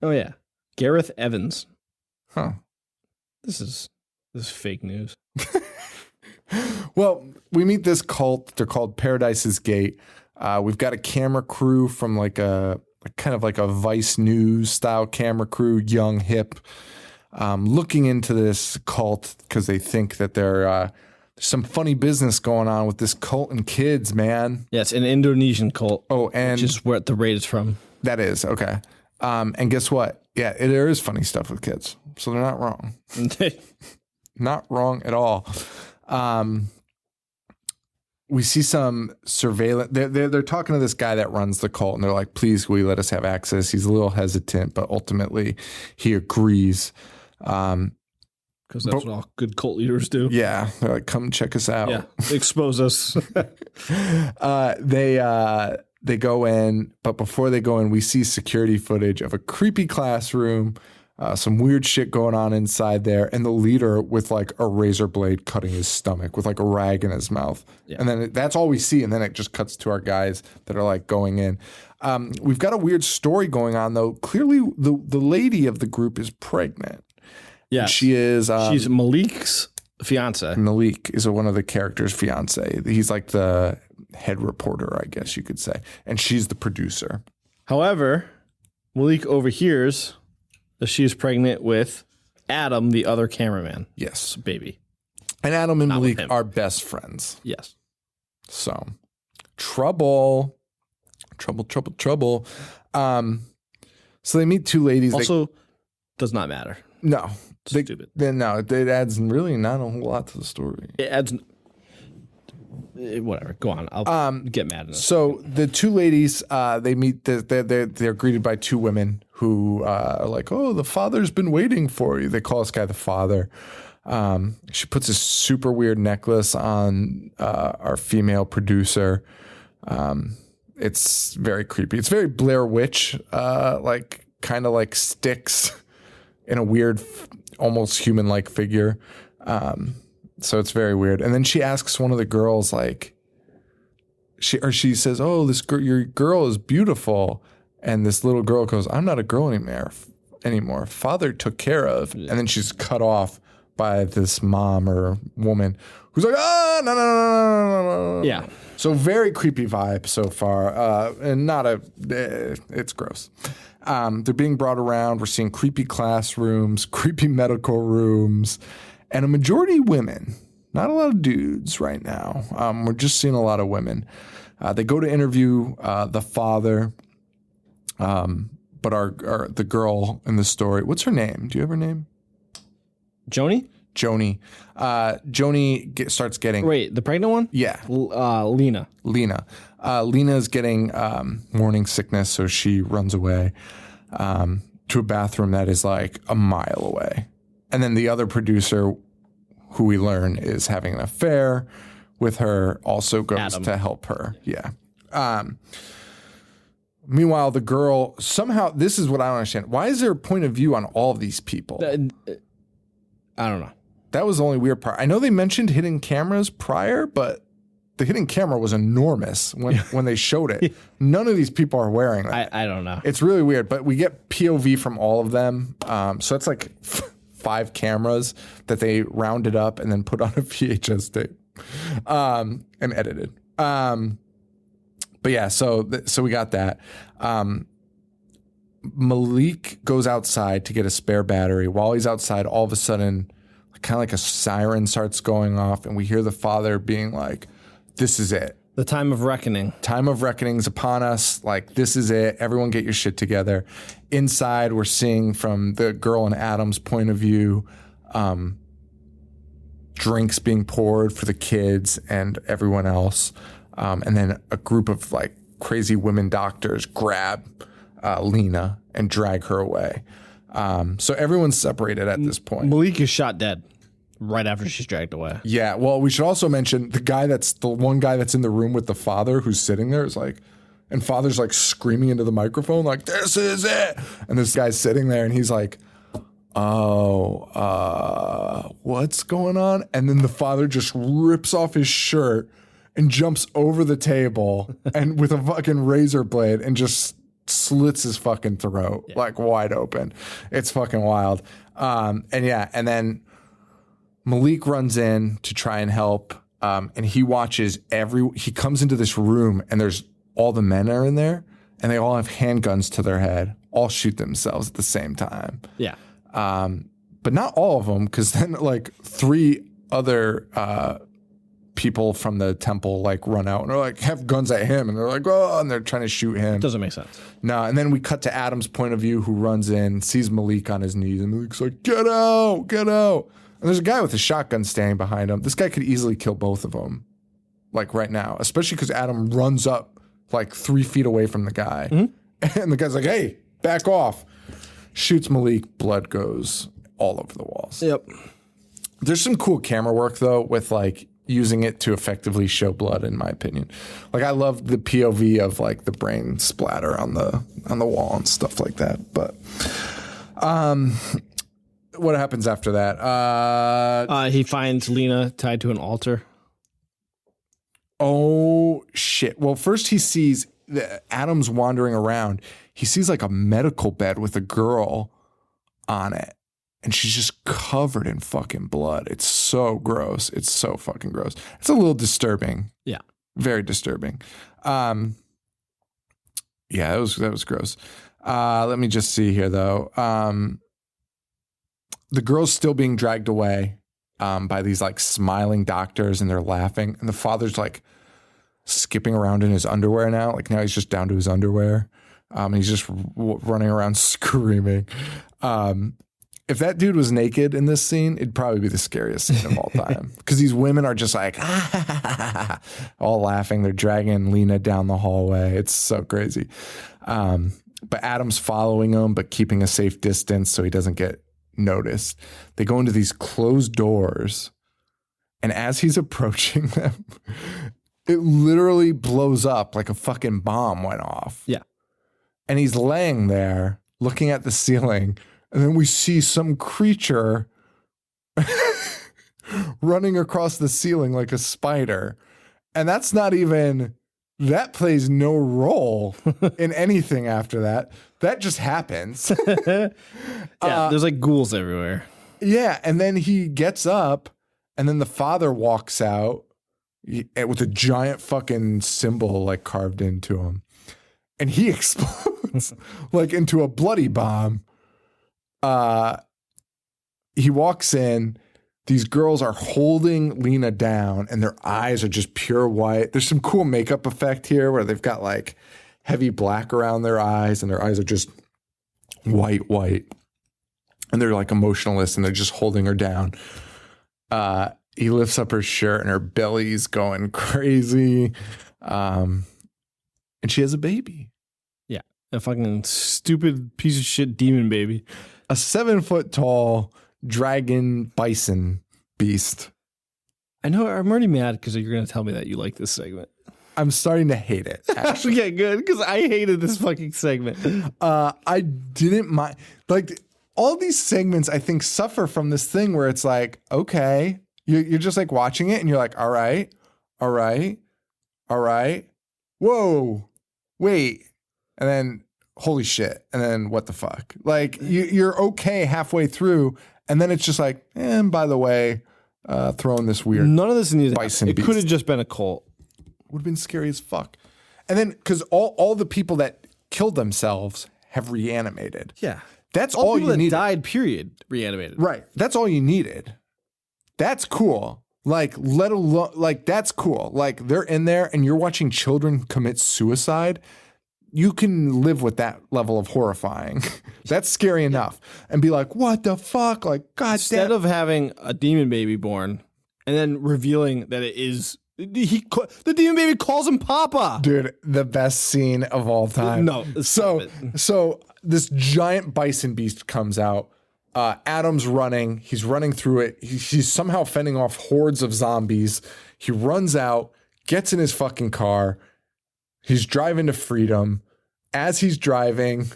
Oh yeah. Gareth Evans. Huh. This is fake news. Well, we meet this cult. They're called Paradise's Gate. We've got a camera crew from like a kind of like a Vice News style camera crew, young, hip, looking into this cult because they think that there's some funny business going on with this cult and kids, man. Yeah, it's an Indonesian cult. Oh, and which is where the Raid is from. That is okay. And guess what? Yeah, there is funny stuff with kids, so they're not wrong. Not wrong at all. we see some surveillance. They're talking to this guy that runs the cult, and they're like, "Please, will you let us have access?" He's a little hesitant, but ultimately he agrees. Because that's what all good cult leaders do. Yeah, they're like, "Come check us out." Yeah, expose us. They go in, but before they go in, we see security footage of a creepy classroom. Some weird shit going on inside there, and the leader with like a razor blade cutting his stomach with like a rag in his mouth. Yeah. And then that's all we see, and then it just cuts to our guys that are like going in. We've got a weird story going on though. Clearly, the lady of the group is pregnant. Yeah, she is. She's Malik's fiance. Malik is one of the characters' fiance. He's like the head reporter, I guess you could say, and she's the producer. However, Malik overhears that she is pregnant with Adam, the other cameraman. Yes. Baby. And Adam and Malik are best friends. Yes. So, trouble. So they meet two ladies. Also, does not matter. No. Stupid. No, it adds really not a whole lot to the story. It adds... Whatever. Go on. I'll get mad at this. So the two ladies, they meet. They're greeted by two women who are like, "Oh, the father's been waiting for you." They call this guy the father. She puts a super weird necklace on our female producer. It's very creepy. It's very Blair Witch, like kind of like sticks in a weird, almost human-like figure. So it's very weird. And then she asks one of the girls, like, she says, "Oh, your girl is beautiful." And this little girl goes, "I'm not a girl anymore. Father took care of." Yeah. And then she's cut off by this mom or woman who's like, "Ah, no. Yeah. So very creepy vibe so far. And it's gross. They're being brought around. We're seeing creepy classrooms, creepy medical rooms. And a majority women, not a lot of dudes right now. We're just seeing a lot of women. They go to interview the father, but the girl in the story, what's her name? Do you have her name? Joni? Joni. Joni starts getting... Wait, the pregnant one? Yeah. Lena. Lena's getting morning sickness, so she runs away to a bathroom that is like a mile away. And then the other producer, who we learn is having an affair with her, also goes Adam. to help her. Yeah. Meanwhile, the girl, somehow, this is what I don't understand. Why is there a point of view on all of these people? I don't know. That was the only weird part. I know they mentioned hidden cameras prior, but the hidden camera was enormous when they showed it. None of these people are wearing that. I don't know. It's really weird, but we get POV from all of them. So it's like 5 cameras that they rounded up and then put on a VHS tape and edited. But yeah, so we got that. Malik goes outside to get a spare battery. While he's outside, all of a sudden, kind of like a siren starts going off, and we hear the father being like, "This is it. The time of reckoning. Time of reckoning's upon us. Like, this is it. Everyone get your shit together." Inside, we're seeing from the girl and Adam's point of view, drinks being poured for the kids and everyone else. And then a group of like crazy women doctors grab Lena and drag her away. So everyone's separated at this point. Malik is shot dead right after she's dragged away. Yeah. Well, we should also mention the one guy that's in the room with the father who's sitting there is like, and father's like screaming into the microphone, like, "This is it." And this guy's sitting there and he's like, what's going on? And then the father just rips off his shirt and jumps over the table and with a fucking razor blade and just slits his fucking throat, like wide open. It's fucking wild. And then Malik runs in to try and help. And he watches he comes into this room and there's all the men are in there and they all have handguns to their head, all shoot themselves at the same time. Yeah. But not all of them, because then like 3 other people from the temple like run out and they're like have guns at him and they're like, "Oh," and they're trying to shoot him. Doesn't make sense. No, and then we cut to Adam's point of view, who runs in, sees Malik on his knees, and Malik's like, "Get out, get out." And there's a guy with a shotgun standing behind him. This guy could easily kill both of them. like right now, especially because Adam runs up like 3 feet away from the guy. And the guy's like, hey, back off. Shoots Malik, blood goes all over the walls. Yep. There's some cool camera work though with like using it to effectively show blood, in my opinion. Like I love the POV of like the brain splatter on the wall and stuff like that. But what happens after that? He finds Lena tied to an altar. Oh shit. Well, first he sees Adam's wandering around. He sees like a medical bed with a girl on it. And she's just covered in fucking blood. It's so gross. It's so fucking gross. It's a little disturbing. Yeah. Very disturbing. Yeah, that was gross. Let me just see here though. The girl's still being dragged away by these like smiling doctors, and they're laughing. And the father's like skipping around in his underwear now. Like now he's just down to his underwear. And he's just running around screaming. If that dude was naked in this scene, it'd probably be the scariest scene of all time. Because these women are just like, all laughing. They're dragging Lena down the hallway. It's so crazy. But Adam's following them, but keeping a safe distance so he doesn't get noticed. They go into these closed doors. And as he's approaching them, it literally blows up like a fucking bomb went off. Yeah. And he's laying there looking at the ceiling. And then we see some creature running across the ceiling like a spider. And that's not even, that plays no role in anything after that. That just happens. There's like ghouls everywhere. Yeah. And then he gets up, and then the father walks out with a giant fucking symbol like carved into him. And he explodes like into a bloody bomb. He walks in. These girls are holding Lena down, and their eyes are just pure white. There's some cool makeup effect here where they've got like heavy black around their eyes, and their eyes are just white. And they're like emotionless, and they're just holding her down. He lifts up her shirt, and her belly's going crazy. And she has a baby. Yeah. A fucking stupid piece of shit demon baby. A 7-foot tall dragon bison beast. I know, I'm already mad because you're going to tell me that you like this segment. I'm starting to hate it. Actually. Okay, good, because I hated this fucking segment. I didn't mind. Like, all these segments, I think, suffer from this thing where it's like, okay, you're just like watching it and you're like, all right. Whoa, wait. And then, holy shit. And then what the fuck? Like, you're okay halfway through, and then it's just like, and by the way, throwing this weird none of this needed bison it beast. could have just been a cult. Would have been scary as fuck. And then, because all the people that killed themselves have reanimated. Yeah. That's all you needed. Died, period, reanimated. Right. That's all you needed. That's cool. Like, let alone, like, that's cool. Like, they're in there and you're watching children commit suicide. You can live with that level of horrifying. That's scary enough. And be like, what the fuck? Like, God Instead damn. of having a demon baby born and then revealing that it is, the demon baby calls him Papa. Dude, the best scene of all time. No. So this giant bison beast comes out. Adam's running. He's running through it. He's somehow fending off hordes of zombies. He runs out, gets in his fucking car. He's driving to freedom. As he's driving,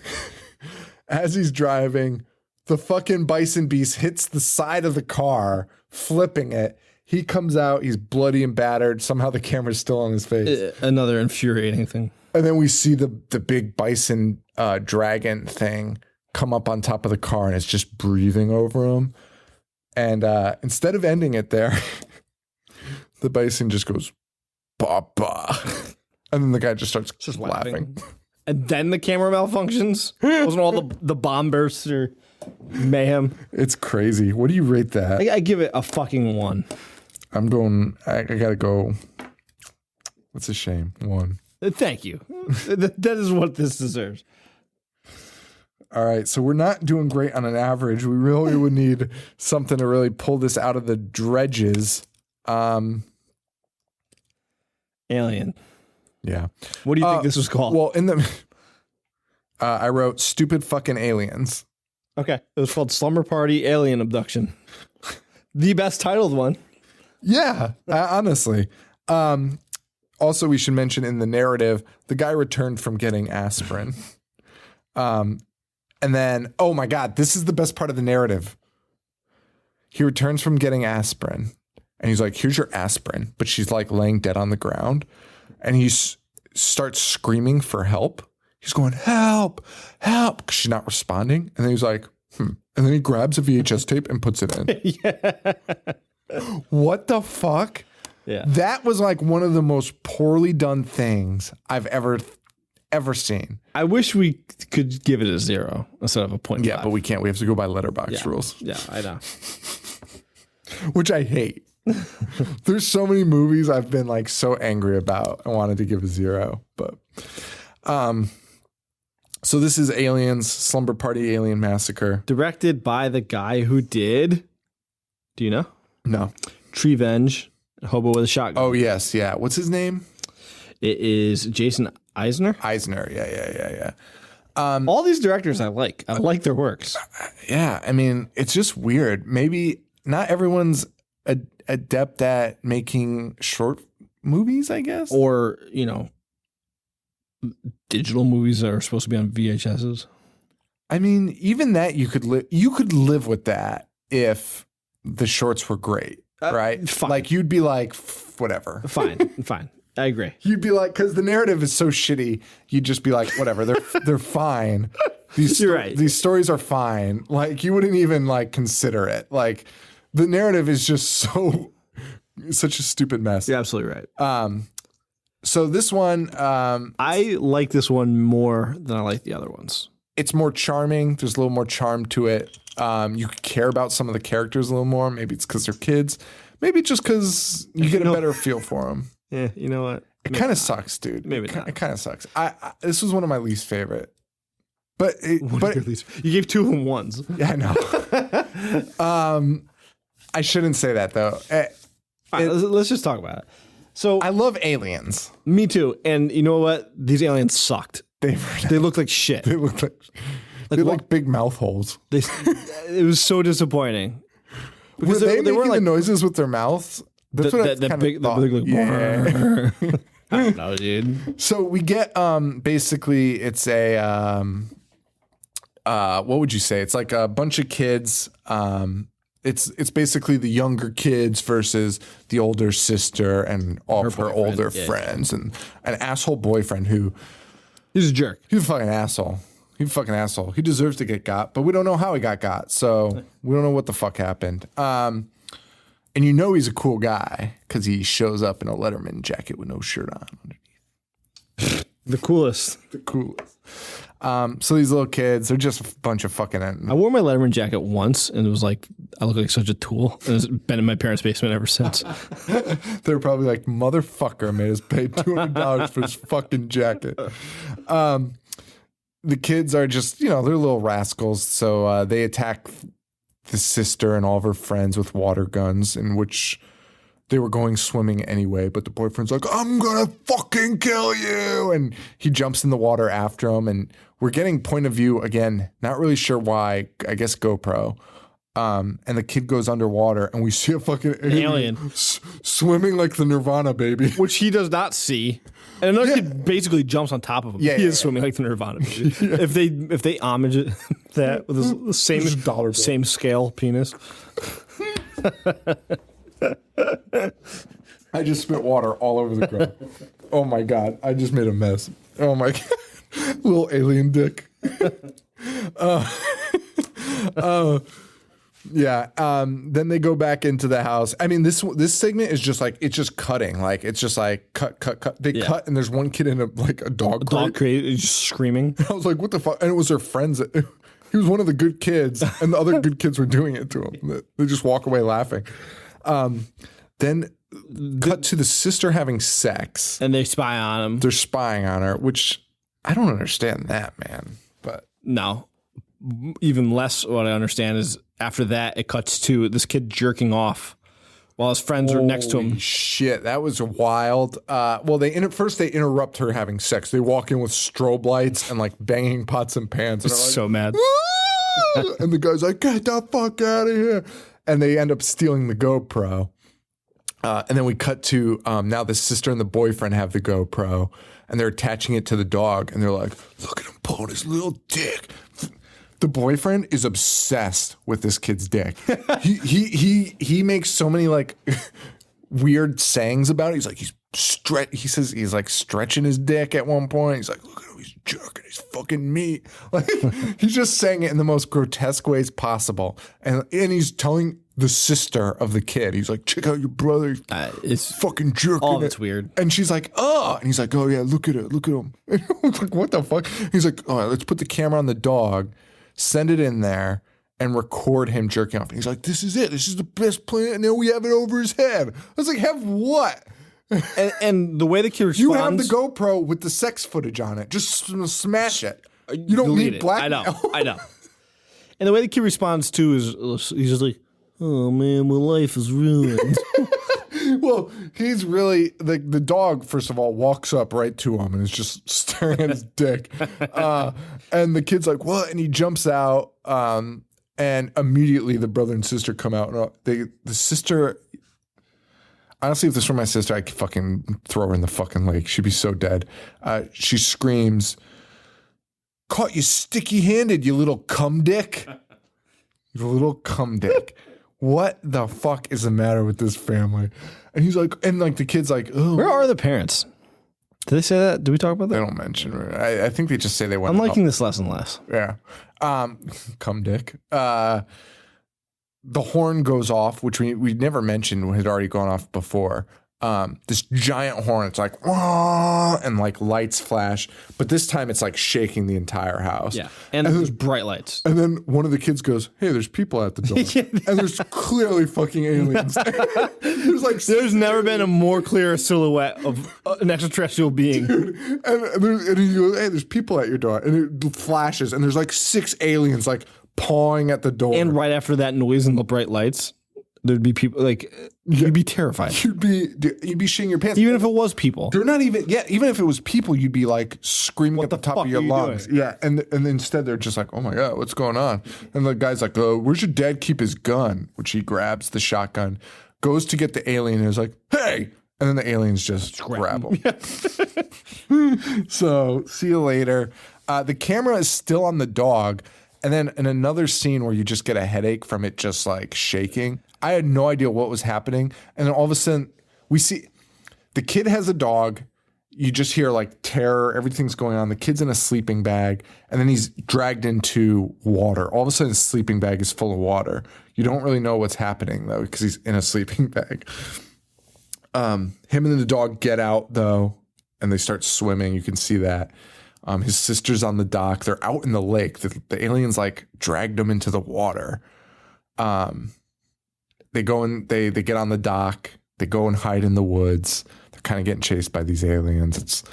the fucking bison beast hits the side of the car, flipping it. He comes out. He's bloody and battered. Somehow the camera's still on his face. Another infuriating thing. And then we see the big bison dragon thing come up on top of the car, and it's just breathing over him. And instead of ending it there, the bison just goes, Papa. And then the guy just starts laughing. And then the camera malfunctions. Wasn't all the bomb bursts or mayhem? It's crazy. What do you rate that? I give it a fucking 1. I gotta go. What's a shame? 1. Thank you. That is what this deserves. All right, so we're not doing great on an average. We really would need something to really pull this out of the dredges. Alien. Yeah. What do you think this was called? Well, in the I wrote stupid fucking aliens. Okay. It was called Slumber Party Alien Abduction. The best titled one. Yeah, honestly. Also, we should mention in the narrative, the guy returned from getting aspirin. And then, oh my God, this is the best part of the narrative. He returns from getting aspirin and he's like, here's your aspirin. But she's like laying dead on the ground and he starts screaming for help. He's going, help, help, because she's not responding. And then he's like, And then he grabs a VHS tape and puts it in. Yeah. What the fuck? Yeah. That was like one of the most poorly done things I've ever seen. I wish we could give it a 0 instead of a 0.5. Yeah, but we can't. We have to go by letterbox rules. Yeah, I know. Which I hate. There's so many movies I've been like so angry about. I wanted to give a 0, but so this is Aliens, Slumber Party Alien Massacre. Directed by the guy who did, do you know? No. Treevenge, Hobo with a Shotgun. Oh, yes. Yeah. What's his name? It is Jason Eisner. Eisner. Yeah. All these directors I like their works. Yeah. I mean, it's just weird. Maybe not everyone's adept at making short movies, I guess. Or, digital movies that are supposed to be on VHSs. I mean, even that you could live with that if the shorts were great, right? Fine. Like you'd be like, whatever. Fine. I agree. You'd be like, because the narrative is so shitty, you'd just be like, whatever. They're fine. You're right. These stories are fine. Like you wouldn't even like consider it. Like the narrative is just such a stupid mess. You're absolutely right. So this one, I like this one more than I like the other ones. It's more charming. There's a little more charm to it. You care about some of the characters a little more. Maybe it's because they're kids. Maybe just because you get a better feel for them. Yeah, you know what? It kind of sucks, dude. Maybe it kind of sucks. I this was one of my least favorite. But you gave 2 of them ones. Yeah, I know. I shouldn't say that though. Let's just talk about it. So I love aliens. Me too. And you know what? These aliens sucked. They looked like shit. They looked like big mouth holes. It was so disappointing. Because they were making the noises with their mouths? That's what I big thought. Like, yeah. I don't know, dude. So we get basically it's a what would you say? It's like a bunch of kids. It's basically the younger kids versus the older sister and all of her older friends and an asshole boyfriend who he's a jerk. He's a fucking asshole. He's a fucking asshole. He deserves to get got, but we don't know how he got. So we don't know what the fuck happened. And you know he's a cool guy because he shows up in a Letterman jacket with no shirt on underneath. The coolest. So these little kids, they're just a bunch of fucking... I wore my Letterman jacket once, and it was like, I look like such a tool. And it's been in my parents' basement ever since. They're probably like, motherfucker made us pay $200 for this fucking jacket. The kids are just, they're little rascals. So they attack the sister and all of her friends with water guns, in which... they were going swimming anyway, but the boyfriend's like, I'm going to fucking kill you. And he jumps in the water after him. And we're getting point of view again, not really sure why, I guess GoPro. And the kid goes underwater and we see a fucking alien swimming like the Nirvana baby. Which he does not see. And another kid basically jumps on top of him. He is swimming like the Nirvana baby. If they homage it, that with the same scale penis. I just spit water all over the ground. Oh my God. I just made a mess. Oh my God. Little alien dick. Yeah. Then they go back into the house. I mean, this segment is just like, it's just cutting. Like, it's just like cut. They cut and there's one kid in a dog crate. Dog crate just screaming. I was like, what the fuck? And it was their friends. He was one of the good kids and the other good kids were doing it to him. They just walk away laughing. Then cut to the sister having sex. And they spy on him. They're spying on her, which I don't understand that, man. But no. Even less what I understand is after that, it cuts to this kid jerking off while his friends are next to him. Holy shit, that was wild. Well, first they interrupt her having sex. They walk in with strobe lights and like banging pots and pans. And So mad. and the guy's like, get the fuck out of here. And they end up stealing the GoPro. And then we cut to now the sister and the boyfriend have the GoPro and they're attaching it to the dog. And they're like, look at him pulling his little dick. The boyfriend is obsessed with this kid's dick. he makes so many like weird sayings about it. He's like, he says he's like stretching his dick at one point. He's like, look at him, he's jerking his fucking meat. Like he's just saying it in the most grotesque ways possible. And he's telling the sister of the kid, he's like, check out your brother. It's fucking jerking all of it. it's weird. And she's like, oh, and he's like, oh yeah, look at it, look at him. Like, what the fuck? He's like, all right, let's put the camera on the dog, send it in there, and record him jerking off. And he's like, this is it. This is the best plan. And then we have it over his head. I was like, have what? And the way the kid responds. You have the GoPro with the sex footage on it. Just smash it. You don't delete need it. blackmail. I know. And the way the kid responds too is he's just like, oh man, my life is ruined. Well, he's really the dog, first of all, walks up right to him and is just staring at his dick. And the kid's like, what? And he jumps out. And immediately the brother and sister come out. And the sister, honestly, if this were my sister, I'd fucking throw her in the fucking lake. She'd be so dead. She screams, caught you sticky-handed, you little cum dick. You little cum dick. What the fuck is the matter with this family? And he's like, and like the kid's like, oh. Where are the parents? Did they say that? Did we talk about that? They don't mention it. I think they just say they went. I'm liking this less and less. Yeah. Cum dick. The horn goes off, which we never mentioned had already gone off before. This giant horn, it's like, wah, and like lights flash, but this time it's like shaking the entire house. Yeah, and there's bright lights. And then one of the kids goes, hey, there's people at the door. And there's clearly fucking aliens. There's never been a more clear silhouette of an extraterrestrial being. Dude, and he goes, hey, there's people at your door. And it flashes, and there's like 6 aliens like pawing at the door. And right after that noise and the bright lights, there'd be people like you'd be terrified. You'd be shitting your pants. Even if it was people. They're not even even if it was people, you'd be like screaming at the top of your lungs. Doing? Yeah. And instead they're just like, oh my God, what's going on? And the guy's like, where's your dad keep his gun? Which he grabs the shotgun, goes to get the alien and is like, hey. And then the aliens just grab him. So see you later. The camera is still on the dog. And then in another scene where you just get a headache from it just like shaking, I had no idea what was happening. And then all of a sudden we see the kid has a dog. You just hear like terror. Everything's going on. The kid's in a sleeping bag and then he's dragged into water. All of a sudden his sleeping bag is full of water. You don't really know what's happening though because he's in a sleeping bag. Him and the dog get out though and they start swimming. You can see that. His sister's on the dock. They're out in the lake. The aliens like dragged them into the water. They go and they get on the dock. They go and hide in the woods. They're kind of getting chased by these aliens.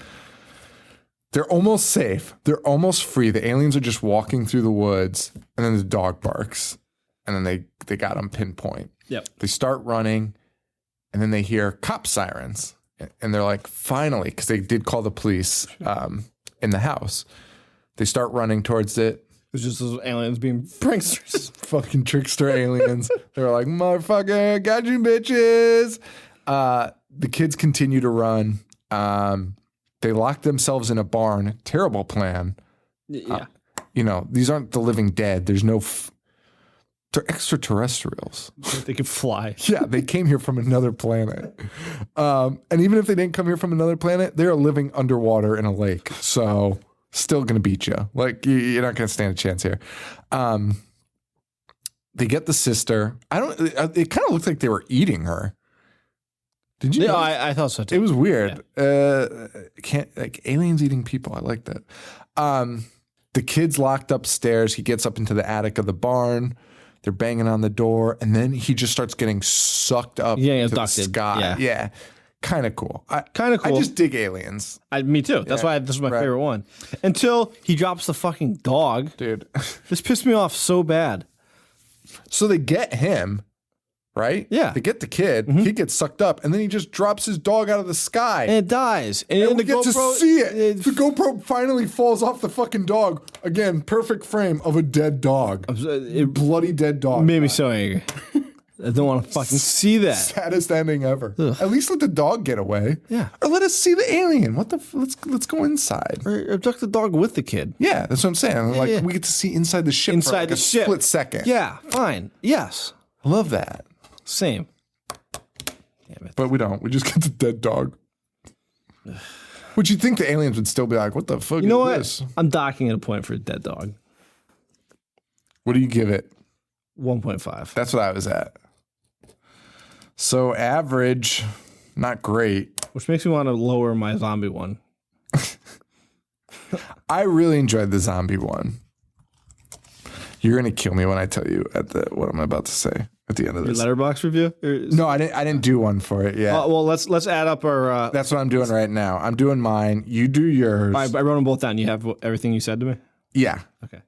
They're almost safe. They're almost free. The aliens are just walking through the woods, and then the dog barks, and then they got them pinpoint. Yep. They start running, and then they hear cop sirens, and they're like, finally, because they did call the police. In the house. They start running towards it. It's just those aliens being pranksters. Fucking trickster aliens. They were like, motherfucker, got you bitches. The kids continue to run. They lock themselves in a barn. Terrible plan. Yeah. These aren't the living dead. There's no... They're extraterrestrials. They can fly. Yeah, they came here from another planet. And even if they didn't come here from another planet, they're living underwater in a lake. So still going to beat you. Like, you're not going to stand a chance here. They get the sister. It kind of looked like they were eating her. Did you? Yeah, I thought so too. It was weird. Yeah. Aliens eating people. I like that. The kid's locked upstairs. He gets up into the attic of the barn. They're banging on the door, and then he just starts getting sucked up to the sky. Yeah. Kind of cool. Kind of cool. I just dig aliens. Me too. That's why this was my favorite one. Until he drops the fucking dog. Dude. This pissed me off so bad. So they get him, right? Yeah. They get the kid. He gets sucked up, and then he just drops his dog out of the sky. And it dies. And we the get to GoPro, see it. The GoPro finally falls off the fucking dog. Again, perfect frame of a dead dog. It Bloody dead dog. made me so angry. I don't want to fucking see that. Saddest ending ever. At least let the dog get away. Yeah. Or let us see the alien. What the? Let's go inside. Or abduct the dog with the kid. Yeah, that's what I'm saying. Like we get to see inside the ship for like the a ship. split second. Yeah, fine. Yes. I love that. Same. Damn it. But we don't. We just get the dead dog. Which you'd think the aliens would still be like, what the fuck You know is what? this? I'm docking at a point for a dead dog. What do you give it? 1.5. That's what I was at. So average, not great. Which makes me want to lower my zombie one. I really enjoyed the zombie one. You're gonna kill me when I tell you what I'm about to say at the end of Your this. letterbox review? No, I didn't do one for it yet. Well, let's add up our. That's what I'm doing right now. I'm doing mine. You do yours. I wrote them both down. You have everything you said to me. Yeah. Okay.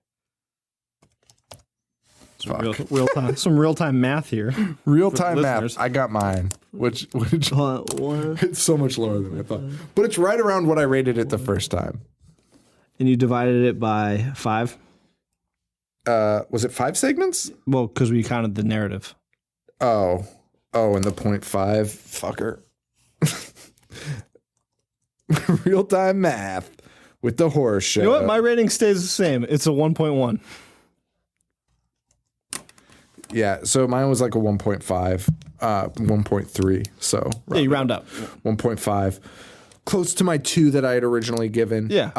Fuck. Some real time math here. Real time listeners. math. I got mine, which What? it's so much lower than I thought, but it's right around what I rated it the first time. And you divided it by 5. Was it 5 segments? Well, because we counted the narrative. Oh, and the 0.5 fucker. Real time math with the horror show. You know what? My rating stays the same. It's a 1.1. Yeah, so mine was like a 1.5, 1.3. So Yeah, you round up. 1.5. Close to my 2 that I had originally given. Yeah.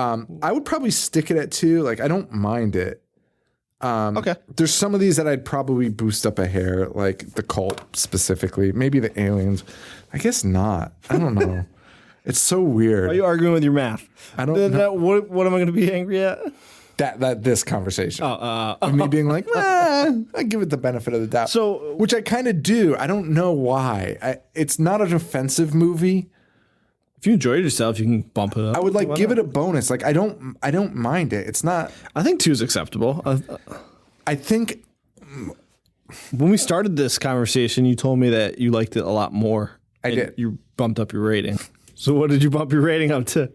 I would probably stick it at 2. Like, I don't mind it. Okay. There's some of these that I'd probably boost up a hair, like the cult specifically. Maybe the aliens. I guess not. I don't know. It's so weird. Are you arguing with your math? I don't know. What am I going to be angry at? That this conversation of me being like, I give it the benefit of the doubt. So, which I kind of do. I don't know why. It's not an offensive movie. if you enjoyed yourself, you can bump it up. I would like give it a bonus. Like I don't mind it. It's not. I think 2 is acceptable. I think When we started this conversation, you told me that you liked it a lot more. I did. You bumped up your rating. So what did you bump your rating up to?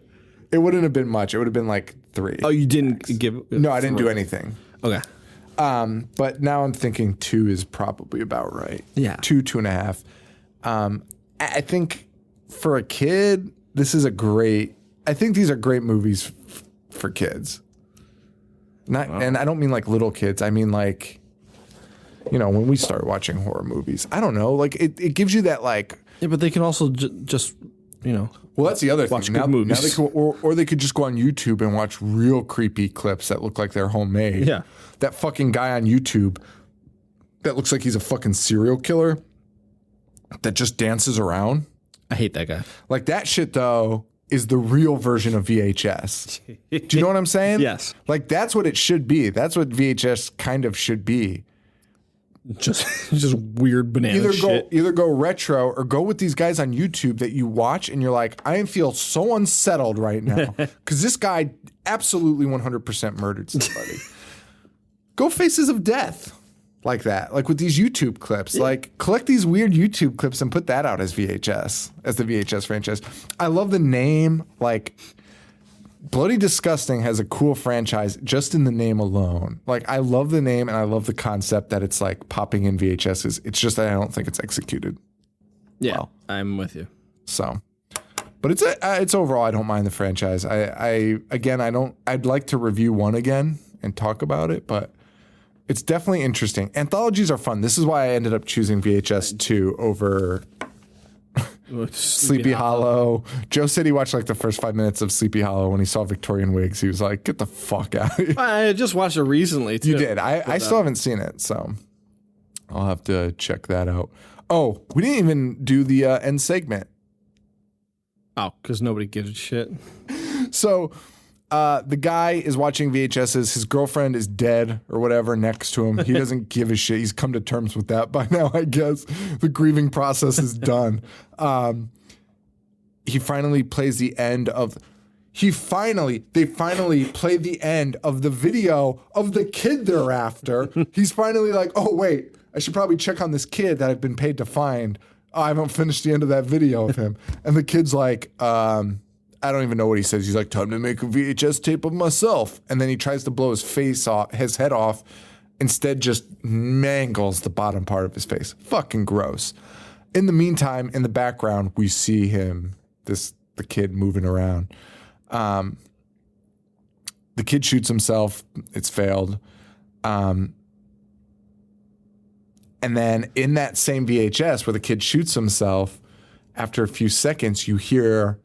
it wouldn't have been much. It would have been like 3. Oh, you didn't give it? No, I didn't do anything. Okay. But now I'm thinking 2 is probably about right. Yeah. 2.5. I think for a kid, this is I think these are great movies for kids. And I don't mean like little kids. I mean like, when we start watching horror movies, I don't know, like it gives you that like. Yeah, but they can also just. Well, that's the other watch thing. good Now movies. they could, or they could just go on YouTube and watch real creepy clips that look like they're homemade. Yeah. That fucking guy on YouTube that looks like he's a fucking serial killer that just dances around. I hate that guy. Like that shit though is the real version of VHS. Do you know what I'm saying? Yes. Like that's what it should be. That's what VHS kind of should be. Just weird banana shit. Either go retro or go with these guys on YouTube that you watch and you're like, I feel so unsettled right now because this guy absolutely 100% murdered somebody. Go Faces of Death like that, like with these YouTube clips. Yeah. Like collect these weird YouTube clips and put that out as VHS, as the VHS franchise. I love the name. Like Bloody Disgusting has a cool franchise just in the name alone. Like I love the name and I love the concept that it's like popping in VHSs. It's just that I don't think it's executed. Yeah, well. I'm with you. So, but it's overall I don't mind the franchise. I'd like to review one again and talk about it, but it's definitely interesting. Anthologies are fun. This is why I ended up choosing VHS 2 over Sleepy Hollow. Joe said he watched like the first 5 minutes of Sleepy Hollow when he saw Victorian Wigs. He was like, get the fuck out of here. I just watched it recently, too. You did. I still haven't seen it, so I'll have to check that out. Oh, we didn't even do the end segment. Oh, because nobody gives a shit. So the guy is watching VHSs. His girlfriend is dead or whatever next to him. He doesn't give a shit. He's come to terms with that by now, I guess. The grieving process is done. He finally plays the end of... they finally played the end of the video of the kid they're after. He's finally like, oh, wait, I should probably check on this kid that I've been paid to find. Oh, I haven't finished the end of that video of him. And the kid's like, I don't even know what he says. He's like, time to make a VHS tape of myself. And then he tries to blow his head off. Instead, just mangles the bottom part of his face. Fucking gross. In the meantime, in the background, we see him, the kid moving around. The kid shoots himself. It's failed. And then in that same VHS where the kid shoots himself, after a few seconds, you hear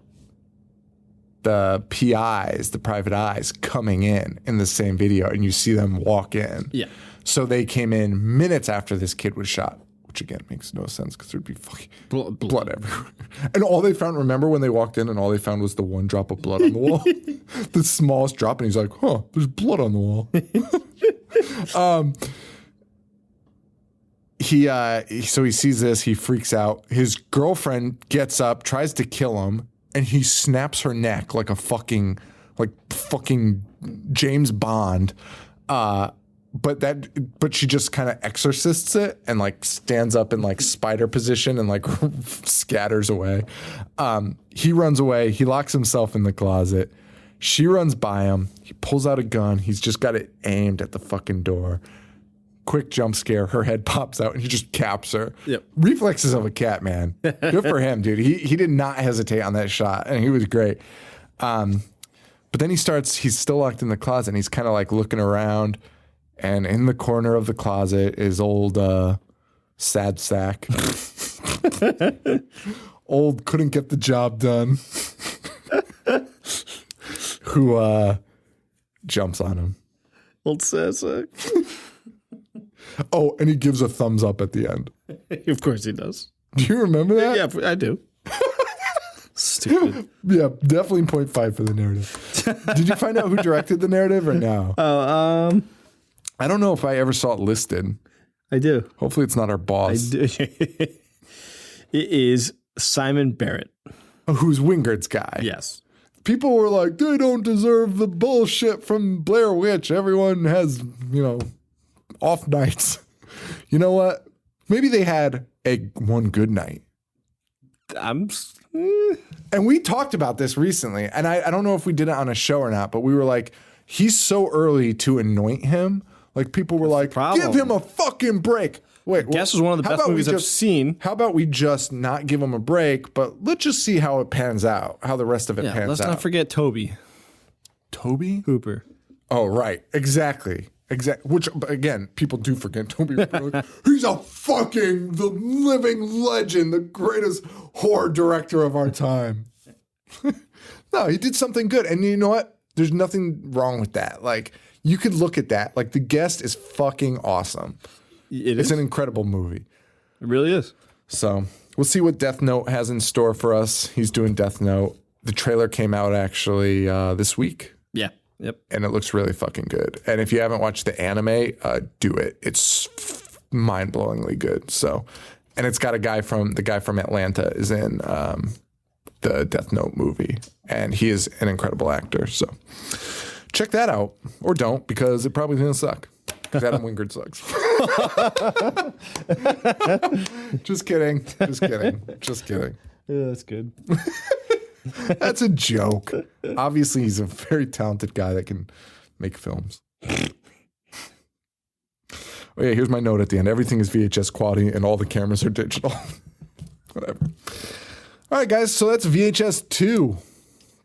the PIs, the private eyes, coming in the same video, and you see them walk in. Yeah. So they came in minutes after this kid was shot, which again makes no sense because there'd be fucking blood everywhere. And all they found, remember when they walked in and all they found was the one drop of blood on the wall? The smallest drop, and he's like, huh, there's blood on the wall. So he sees this, he freaks out. His girlfriend gets up, tries to kill him, and he snaps her neck like fucking James Bond. But she just kind of exorcists it and like stands up in like spider position and like scatters away. He runs away. He locks himself in the closet. She runs by him. He pulls out a gun. He's just got it aimed at the fucking door. Quick jump scare. Her head pops out and he just caps her. Yep. Reflexes of a cat, man. Good for him, dude. He did not hesitate on that shot and he was great. But then he's still locked in the closet and he's kind of like looking around. And in the corner of the closet is old sad sack. Old couldn't get the job done. Who jumps on him. Old sad sack. Oh, and he gives a thumbs up at the end. Of course he does. Do you remember that? Yeah, I do. Stupid. Yeah, definitely 0.5 for the narrative. Did you find out who directed the narrative or no? I don't know if I ever saw it listed. I do. Hopefully it's not our boss. I do. It is Simon Barrett. Who's Wingard's guy. Yes. People were like, they don't deserve the bullshit from Blair Witch. Everyone has, off nights. You know what? Maybe they had one good night. And we talked about this recently, and I don't know if we did it on a show or not, but we were like, he's so early to anoint him. Like, people were like, give him a fucking break. Wait, Guess was one of the best movies I've seen. How about we just not give him a break, but let's just see how it pans out, how the rest of it pans out. Let's not forget Toby. Toby Hooper. Oh, right. Exactly. Which, again, people do forget Toby Hooper. Like, he's the living legend, the greatest horror director of our time. No, he did something good. And you know what? There's nothing wrong with that. Like, you could look at that. Like, The Guest is fucking awesome. It's an incredible movie. It really is. So we'll see what Death Note has in store for us. He's doing Death Note. The trailer came out actually this week. Yeah. Yep. And it looks really fucking good. And if you haven't watched the anime, do it. It's mind-blowingly good. So, and it's got the guy from Atlanta is in the Death Note movie, and he is an incredible actor. So check that out, or don't, because it probably didn't suck. Because Adam Wingard sucks. Just kidding. Yeah, that's good. That's a joke. Obviously, he's a very talented guy that can make films. Oh yeah, here's my note at the end. Everything is VHS quality and all the cameras are digital. Whatever. All right, guys. So that's VHS 2.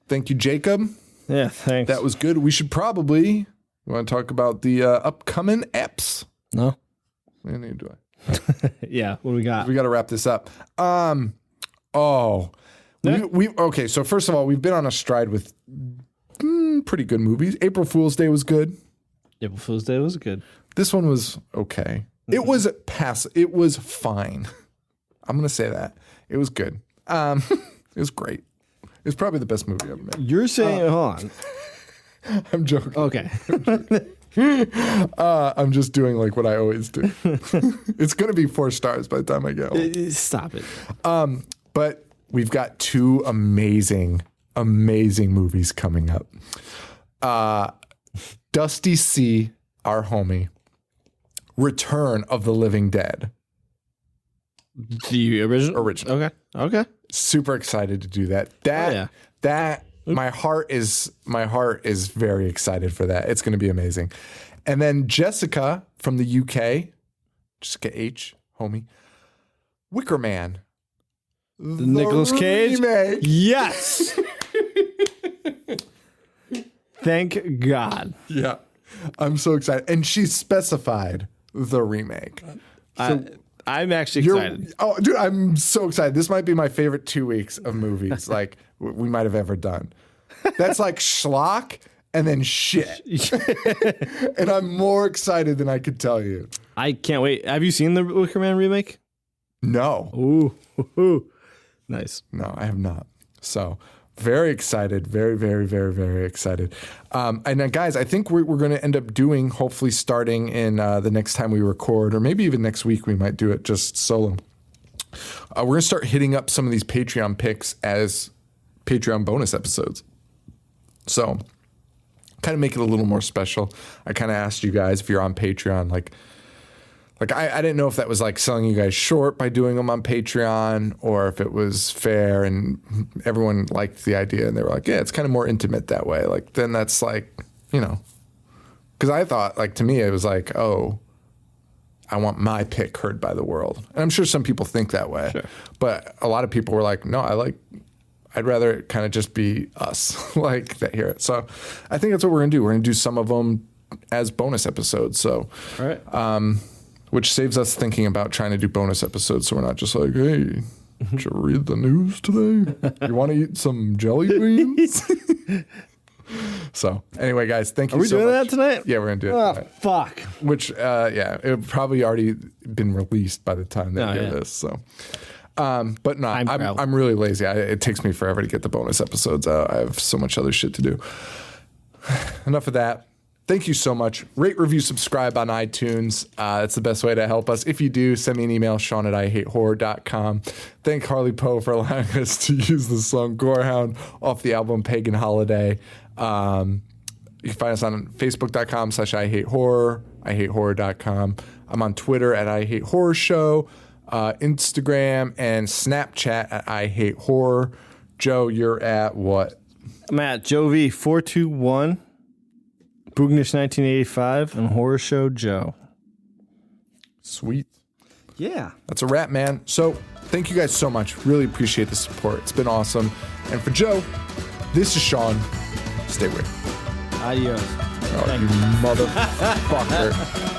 Thank you, Jacob. Yeah, thanks. That was good. We should probably... You want to talk about the upcoming apps? No. Neither do I. Yeah, what do we got? We got to wrap this up. Okay, so first of all, we've been on a stride with pretty good movies. April Fool's Day was good. April Fool's Day was good. This one was okay. It was It was fine. I'm going to say that. It was good. It was great. It was probably the best movie ever made. You're saying, hold on. I'm joking. Okay. I'm just doing like what I always do. It's going to be 4 stars by the time I get home. Stop it. But we've got 2 amazing amazing movies coming up. Dusty C, our homie. Return of the Living Dead. The original? Okay. Super excited to do that. My heart is very excited for that. It's going to be amazing. And then Jessica from the UK, Jessica H, homie. Wicker Man. The Nicolas Cage remake. Yes. Thank God. Yeah. I'm so excited. And she specified the remake. So I'm actually excited. Oh, dude, I'm so excited. This might be my favorite 2 weeks of movies like we might have ever done. That's like schlock and then shit. And I'm more excited than I could tell you. I can't wait. Have you seen the Wicker Man remake? No. Ooh. Nice. No, I have not. So very excited. Very, very, very, very excited. And guys, I think we're going to end up doing, hopefully starting in the next time we record, or maybe even next week, we might do it just solo. We're going to start hitting up some of these Patreon picks as Patreon bonus episodes. So kind of make it a little more special. I kind of asked you guys if you're on Patreon, like I didn't know if that was like selling you guys short by doing them on Patreon or if it was fair and everyone liked the idea and they were like, yeah, it's kind of more intimate that way. Like then that's like, because I thought like to me it was like, oh, I want my pick heard by the world. And I'm sure some people think that way. Sure. But a lot of people were like, no, I'd rather it kind of just be us like that here. So I think that's what we're going to do. We're going to do some of them as bonus episodes. So, all right. Which saves us thinking about trying to do bonus episodes so we're not just like, hey, did you read the news today? You want to eat some jelly beans? So anyway, guys, thank you so much. Are we doing that tonight? Yeah, we're going to do it tonight. Fuck. Which, it probably already been released by the time they hear this. So, but no, I'm really lazy. It takes me forever to get the bonus episodes out. I have so much other shit to do. Enough of that. Thank you so much. Rate, review, subscribe on iTunes. It's the best way to help us. If you do, send me an email, Sean@IHateHorror.com. Thank Harley Poe for allowing us to use the song Gorehound off the album Pagan Holiday. You can find us on Facebook.com/IHateHorror, IHateHorror.com. I'm on Twitter at IHateHorrorShow, Instagram and Snapchat at IHateHorror. Joe, you're at what? I'm at JoV421. Boognish 1985 and Horror Show Joe. Sweet. Yeah. That's a wrap, man. So thank you guys so much. Really appreciate the support. It's been awesome. And for Joe, this is Sean. Stay weird. Adios. Oh, you motherfucker.